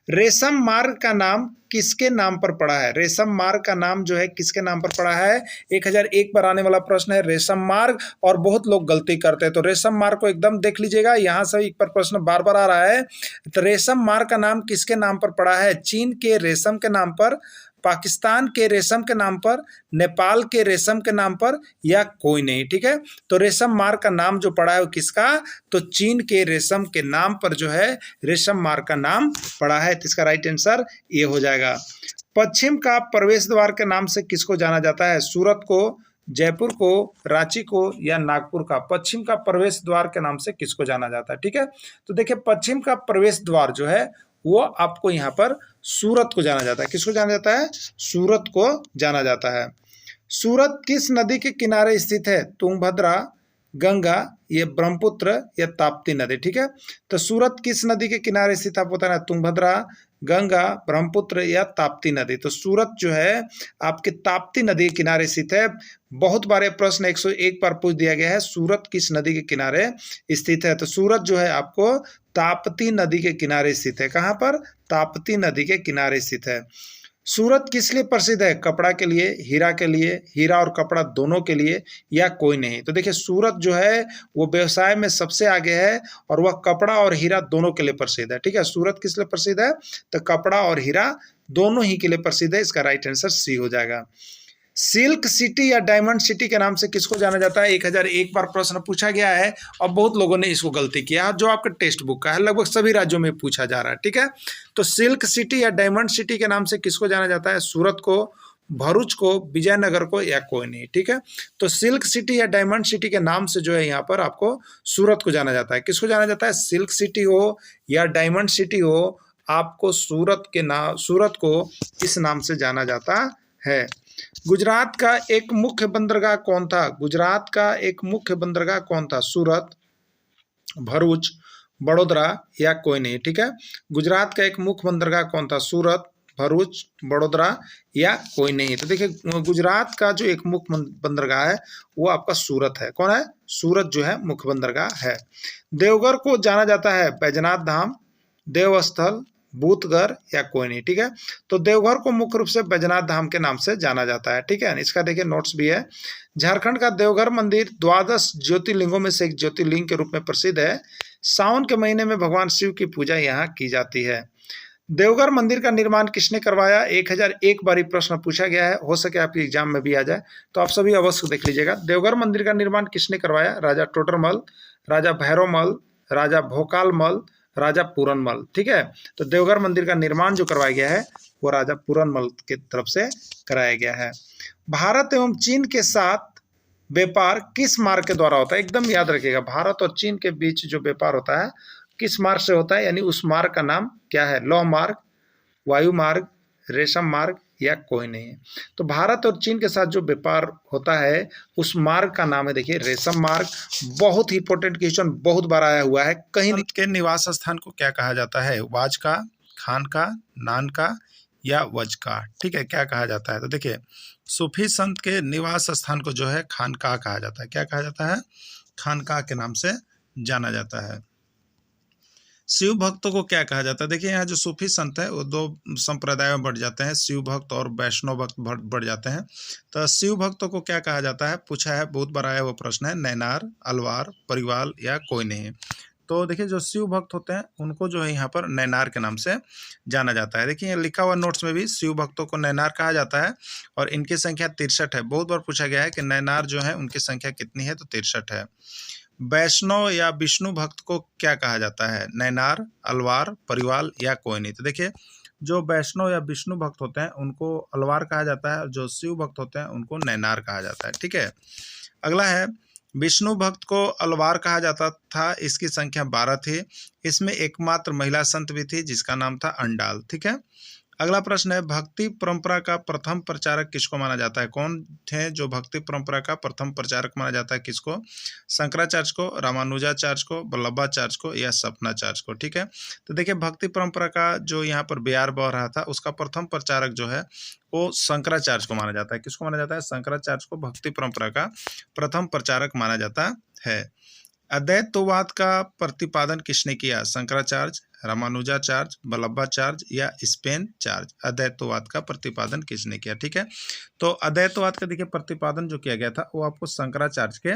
[SPEAKER 2] रेशम मार्ग का नाम किसके नाम पर पड़ा है? रेशम मार्ग का नाम जो है किसके नाम पर पड़ा है? 1001 बार आने वाला प्रश्न है रेशम मार्ग, और बहुत लोग गलती करते हैं, तो रेशम मार्ग को एकदम देख लीजिएगा। यहाँ से एक पर प्रश्न बार बार आ रहा है। तो रेशम मार्ग का नाम किसके नाम पर पड़ा है? चीन के रेशम के नाम पर, पाकिस्तान के रेशम के नाम पर, नेपाल के रेशम के नाम पर, या कोई नहीं, ठीक है। तो रेशम मार्ग का नाम जो पड़ा है वो किसका? तो चीन के रेशम के नाम पर जो है रेशम मार्ग का नाम पड़ा है। तो इसका राइट आंसर ये हो जाएगा। पश्चिम का प्रवेश द्वार के नाम से किसको जाना जाता है? सूरत को, जयपुर को, रांची को या नागपुर का? पश्चिम का प्रवेश द्वार के नाम से किसको जाना जाता है, ठीक है। तो देखिए पश्चिम का प्रवेश द्वार जो है वो आपको यहाँ पर सूरत को जाना जाता है। किसको जाना जाता है? सूरत को जाना जाता है। सूरत किस नदी के किनारे स्थित है? तुंगभद्रा, गंगा, ये ब्रह्मपुत्र या ताप्ती नदी, ठीक है। तो सूरत किस नदी के किनारे स्थित आपको बताना है? तुंगभद्रा, गंगा, ब्रह्मपुत्र या ताप्ती नदी? तो सूरत जो है आपके ताप्ती नदी के किनारे स्थित है। बहुत बार प्रश्न 101 बार पूछ दिया गया है, सूरत किस नदी के किनारे स्थित है? तो सूरत जो है आपको ताप्ती नदी के किनारे स्थित है। कहाँ पर? ताप्ती नदी के किनारे स्थित है। सूरत किस लिए प्रसिद्ध है? कपड़ा के लिए, हीरा के लिए, हीरा और कपड़ा दोनों के लिए, या कोई नहीं? तो देखिए सूरत जो है वो व्यवसाय में सबसे आगे है और वह कपड़ा और हीरा दोनों के लिए प्रसिद्ध है, ठीक है। सूरत किस लिए प्रसिद्ध है? तो कपड़ा और हीरा दोनों ही के लिए प्रसिद्ध है। इसका राइट आंसर सी हो जाएगा। सिल्क सिटी या डायमंड सिटी के नाम से किसको जाना जाता है? 1001 बार प्रश्न पूछा गया है और बहुत लोगों ने इसको गलती किया, जो आपका टेक्स्ट बुक का है, लगभग सभी राज्यों में पूछा जा रहा है, ठीक है। तो सिल्क सिटी या डायमंड सिटी के नाम से किसको जाना जाता है? सूरत को, भरूच को, विजयनगर को या कोई नहीं, ठीक है। तो सिल्क सिटी या डायमंड सिटी के नाम से जो है यहाँ पर आपको सूरत को जाना जाता है। किसको जाना जाता है? सिल्क सिटी हो या डायमंड सिटी हो, आपको सूरत को इस नाम से जाना जाता है। गुजरात का एक मुख्य बंदरगाह कौन था? गुजरात का एक मुख्य बंदरगाह कौन था? सूरत, भरूच, बड़ोदरा या कोई नहीं, ठीक है। गुजरात का एक मुख्य बंदरगाह कौन था? सूरत, भरूच, बड़ोदरा या कोई नहीं? तो देखिए गुजरात का जो एक मुख्य बंदरगाह है वो आपका सूरत है। कौन है? सूरत जो है मुख्य बंदरगाह है। देवघर को जाना जाता है बैजनाथ धाम, देवस्थल, भूतगढ़ या कोई नहीं, ठीक है। तो देवघर को मुख्य रूप से बैजनाथ धाम के नाम से जाना जाता है, ठीक है। इसका देखिए नोट्स भी है। झारखंड का देवघर मंदिर 12 ज्योतिर्लिंगों में से एक ज्योतिर्लिंग के रूप में प्रसिद्ध है। सावन के महीने में भगवान शिव की पूजा यहाँ की जाती है। देवघर मंदिर का निर्माण किसने करवाया? 1001 बार प्रश्न पूछा गया है, हो सके आपके एग्जाम में भी आ जाए, तो आप सभी अवश्य देख लीजिएगा। देवघर मंदिर का निर्माण किसने करवाया? राजा टोडरमल, राजा भैरवमल, राजा भोकालमल, राजा पूरनमल, ठीक है। तो देवघर मंदिर का निर्माण जो करवाया गया है वो राजा पूरनमल की तरफ से कराया गया है। भारत एवं चीन के साथ व्यापार किस मार्ग के द्वारा होता है? एकदम याद रखिएगा, भारत और चीन के बीच जो व्यापार होता है किस मार्ग से होता है, यानी उस मार्ग का नाम क्या है? लौह मार्ग, वायु मार्ग, रेशम मार्ग या कोई नहीं है? तो भारत और चीन के साथ जो व्यापार होता है उस मार्ग का नाम है देखिए रेशम मार्ग। बहुत ही इंपॉर्टेंट क्वेश्चन, बहुत बार आया हुआ है कहीं
[SPEAKER 1] के निवास स्थान को क्या कहा जाता है? वाज का, खान का, नान का या वज का, ठीक है। क्या कहा जाता है? तो देखिए सूफी संत के निवास स्थान को जो है खानकाह कहा जाता है। क्या कहा जाता है? खानकाह के नाम से जाना जाता है। शिव भक्तों को क्या कहा जाता है? देखिए यहाँ जो सूफी संत है वो दो संप्रदायों में बढ़ जाते हैं, शिव भक्त और वैष्णव भक्त बढ़ जाते हैं। तो शिव भक्तों को क्या कहा जाता है? पूछा है, बहुत बार आया वो प्रश्न है। नैनार, अलवार, परिवाल या कोई नहीं? तो देखिए जो शिव भक्त होते हैं उनको जो है यहाँ पर नैनार के नाम से जाना जाता है। देखिए लिखा हुआ नोट्स में भी शिव भक्तों को नैनार कहा जाता है और इनकी संख्या 63 है। बहुत बार पूछा गया है कि नैनार जो है उनकी संख्या कितनी है, तो 63 है। वैष्णव या विष्णु भक्त को क्या कहा जाता है? नैनार, अलवार, परिवाल या कोई नहीं? तो देखिए
[SPEAKER 2] जो वैष्णव या विष्णु भक्त होते हैं उनको अलवार कहा जाता है, और जो शिव भक्त होते हैं उनको नैनार कहा जाता है। ठीक है, अगला है विष्णु भक्त को अलवार कहा जाता था, इसकी संख्या 12 थी। इसमें एकमात्र महिला संत भी थी जिसका नाम था अंडाल। ठीक है, अगला प्रश्न है भक्ति परंपरा का प्रथम प्रचारक किसको माना जाता है? कौन थे जो भक्ति परंपरा का प्रथम प्रचारक माना जाता है? किसको? शंकराचार्य को, रामानुजाचार्य को, वल्लभाचार्य को या सपनाचार्य को? ठीक है, तो देखिए भक्ति परंपरा का जो यहाँ पर बयार बह रहा था उसका प्रथम प्रचारक जो है वो शंकराचार्य को माना जाता है। किसको माना जाता है? शंकराचार्य को भक्ति परंपरा का प्रथम प्रचारक माना जाता है। अद्वैतवाद का प्रतिपादन किसने किया? शंकराचार्य, रामानुजाचार्य, वल्लभाचार्य या स्पेनचार्य? अद्वैतवाद का प्रतिपादन किसने किया? ठीक है, तो अद्वैतवाद का देखिए प्रतिपादन जो किया गया था वो आपको शंकराचार्य के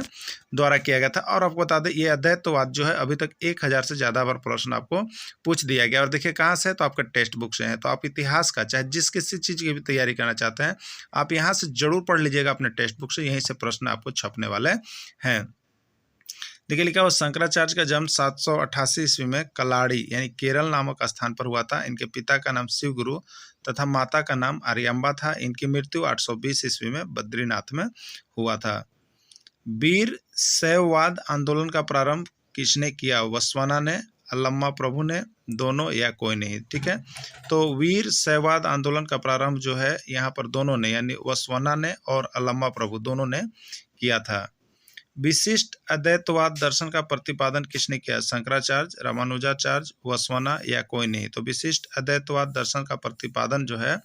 [SPEAKER 2] द्वारा किया गया था। और आपको बता दें ये अद्वैतवाद जो है अभी तक 1000 से ज़्यादा बार प्रश्न आपको पूछ दिया गया। और देखिए कहाँ से है, तो आपका टेक्स्ट बुक से है। तो आप इतिहास का चाहे जिस किसी चीज़ की भी तैयारी करना चाहते हैं आप यहाँ से जरूर पढ़ लीजिएगा अपने टेक्स्ट बुक से, यहीं से प्रश्न आपको छपने वाले हैं। देखिए लिखा हुआ शंकराचार्य का जन्म 788 ईस्वी में कलाड़ी यानी केरल नामक स्थान पर हुआ था। इनके पिता का नाम शिव गुरु तथा माता का नाम आर्यम्बा था। इनकी मृत्यु 820 ईस्वी में बद्रीनाथ में हुआ था। वीर शैववाद आंदोलन का प्रारंभ किसने किया? वसवाना ने, अल्लम्मा प्रभु ने, दोनों या कोई नहीं? ठीक है, तो वीर शैववाद आंदोलन का प्रारंभ जो है यहाँ पर दोनों ने यानी वसवाना ने और अल्लम्मा प्रभु दोनों ने किया था। विशिष्ट अद्वैतवाद दर्शन का प्रतिपादन किसने किया? शंकराचार्य, रामानुजाचार्य, वसवाना या कोई नहीं? तो विशिष्ट अद्वैतवाद दर्शन का प्रतिपादन जो है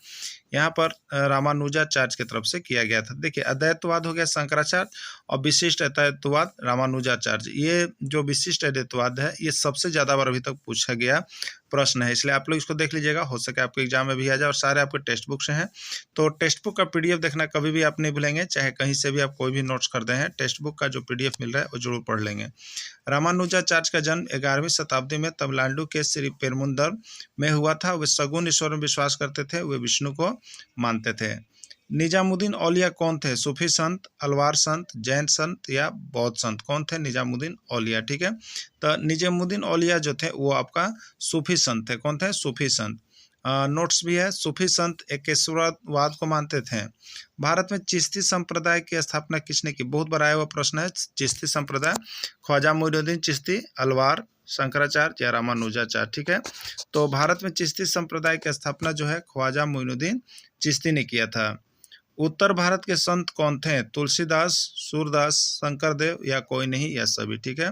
[SPEAKER 2] यहाँ पर रामानुजाचार्य की तरफ से किया गया था। देखिए अद्वैतवाद हो गया शंकराचार्य और विशिष्ट अद्वैतवाद रामानुजाचार्य। ये जो विशिष्ट अद्वैतवाद है ये सबसे ज़्यादा बार अभी तक पूछा गया प्रश्न है, इसलिए आप लोग इसको देख लीजिएगा, हो सके आपके एग्जाम में भी आ जाए। और सारे आपके टेक्स्ट बुक से हैं, तो टेक्स्ट बुक का पीडीएफ देखना कभी भी आप नहीं भूलेंगे, चाहे कहीं से भी आप कोई भी नोट्स कर दे हैं, टेक्स्ट बुक का जो पीडीएफ मिल रहा है वो जरूर पढ़ लेंगे। रामानुजाचार्य का जन्म 11वीं शताब्दी में तमिलनाडु के श्री पेरुम्बदूर में हुआ था। वे सगुण ईश्वर में विश्वास करते थे, वे विष्णु को मानते थे। निजामुद्दीन औलिया कौन थे? सूफी संत, अलवार संत, जैन संत या बौद्ध संत? कौन थे निजामुद्दीन औलिया? ठीक है, तो निजामुद्दीन औलिया जो थे वो आपका सूफी संत थे। कौन थे? सूफी संत। नोट्स भी है, सूफी संत एकेश्वरवाद को मानते थे। भारत में चिश्ती संप्रदाय की स्थापना किसने की? बहुत बड़ा आया हुआ प्रश्न है। चिश्ती संप्रदाय ख्वाजा मोइनुद्दीन चिश्ती, अलवार, शंकराचार्य या रामानुजाचार्य? ठीक है, तो भारत में चिश्ती संप्रदाय की स्थापना जो है ख्वाजा मोइनुद्दीन चिश्ती ने किया था। उत्तर भारत के संत कौन थे? तुलसीदास, सूरदास, शंकरदेव या कोई नहीं या सभी? ठीक है,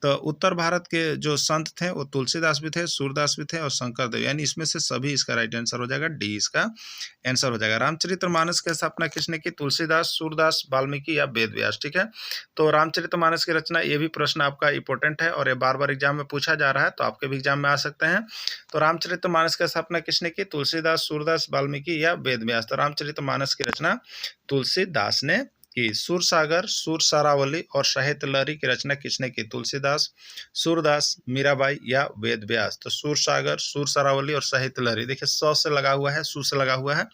[SPEAKER 2] तो उत्तर भारत के जो संत थे वो तुलसीदास भी थे, सूरदास भी थे और शंकरदेव, यानी इसमें से सभी इसका राइट आंसर हो जाएगा, डी इसका आंसर हो जाएगा। रामचरितमानस की स्थापना किसने की? तुलसीदास, सूरदास, वाल्मीकि या वेद व्यास? ठीक है, तो रामचरितमानस की रचना, ये भी प्रश्न आपका इंपॉर्टेंट है और ये बार बार एग्जाम में पूछा जा रहा है, तो आपके भी एग्जाम में आ सकते हैं। तो रामचरितमानस की स्थापना किसने की? तुलसीदास, सूरदास, वाल्मीकि या वेद व्यास? तो रामचरितमानस की रचना तुलसीदास ने की। सूरसागर, सूरसारावली और साहित्य लहरी की रचना किसने की? तुलसीदास, सूरदास, मीराबाई या वेद व्यास? तो सूरसागर, सूरसारावली और साहित्य लहरी, देखिए सौ से लगा हुआ है, सू से लगा हुआ है,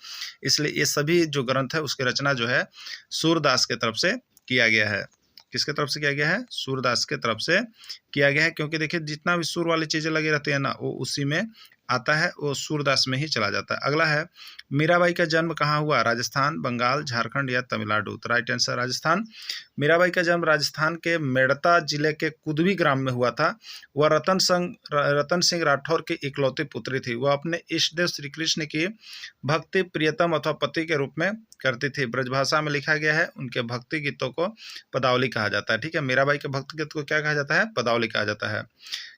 [SPEAKER 2] इसलिए ये सभी जो ग्रंथ है उसकी रचना जो है सूरदास के तरफ से किया गया है। किसके तरफ से किया गया है? सूरदास के तरफ से किया गया है, क्योंकि देखिए जितना भी सूर वाली चीजें लगी रहती है ना वो उसी में आता है, वो सूरदास में ही चला जाता है। अगला है मीराबाई का जन्म कहाँ हुआ? राजस्थान, बंगाल, झारखंड या तमिलनाडु? तो राइट आंसर राजस्थान। मीराबाई का जन्म राजस्थान के मेड़ता जिले के कुदवी ग्राम में हुआ था। वह रतन सिंह राठौर की इकलौती पुत्री थी। वह अपने इष्ट देव श्री कृष्ण की भक्ति प्रियतम अथवा पति के रूप में करती थी। ब्रजभाषा में लिखा गया है, उनके भक्ति गीतों को पदावली कहा जाता है। ठीक है, मीराबाई के भक्ति गीत को क्या कहा जाता है? पदावली कहा जाता है।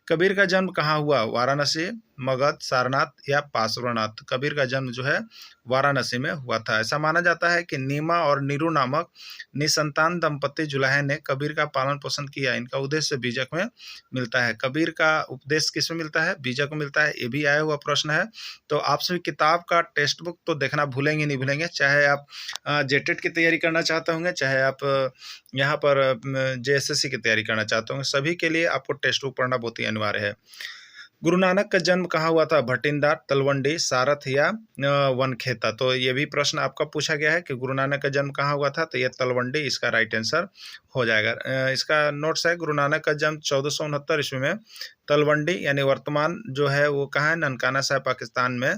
[SPEAKER 2] कबीर का जन्म कहाँ हुआ? वाराणसी, मगध, सारनाथ या पार्श्वनाथ? कबीर का जन्म जो है वाराणसी में हुआ था। ऐसा माना जाता है कि नीमा और नीरू नामक निसंतान दंपति जुलाहे ने कबीर का पालन पोषण किया। इनका उद्देश्य बीजक में मिलता है। कबीर का उपदेश किस में मिलता है? बीजक में मिलता है। ये भी आया हुआ प्रश्न है, तो आप सभी किताब का टेक्स्ट बुक तो देखना भूलेंगे नहीं भूलेंगे, चाहे आप जेटेट की तैयारी करना चाहते होंगे, चाहे आप यहाँ पर जेएसएससी की तैयारी करना चाहते होंगे, सभी के लिए आपको टेक्स्ट बुक पढ़ना बहुत ही अनिवार्य है। गुरु नानक का जन्म कहाँ हुआ था? भटिंडा, तलवंडी, सारथ या वनखेता? तो ये भी प्रश्न आपका पूछा गया है कि गुरु नानक का जन्म कहाँ हुआ था, तो ये तलवंडी इसका राइट आंसर हो जाएगा। इसका नोट्स है, गुरु नानक का जन्म 1469 ईस्वी में तलवंडी यानी वर्तमान जो है वो कहाँ है, ननकाना साहिब पाकिस्तान में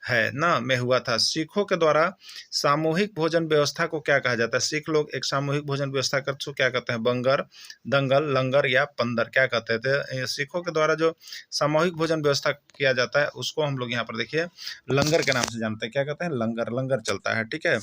[SPEAKER 2] है ना, में हुआ था। सिखों के द्वारा सामूहिक भोजन व्यवस्था को क्या कहा जाता है? सिख लोग एक सामूहिक भोजन व्यवस्था करते उसको क्या कहते हैं? बंगर, दंगल, लंगर या पंदर क्या कहते थे? सिखों के द्वारा जो सामूहिक भोजन व्यवस्था किया जाता है उसको हम लोग यहाँ पर देखिए लंगर के नाम से जानते हैं। क्या कहते हैं? लंगर, लंगर चलता है, ठीक है।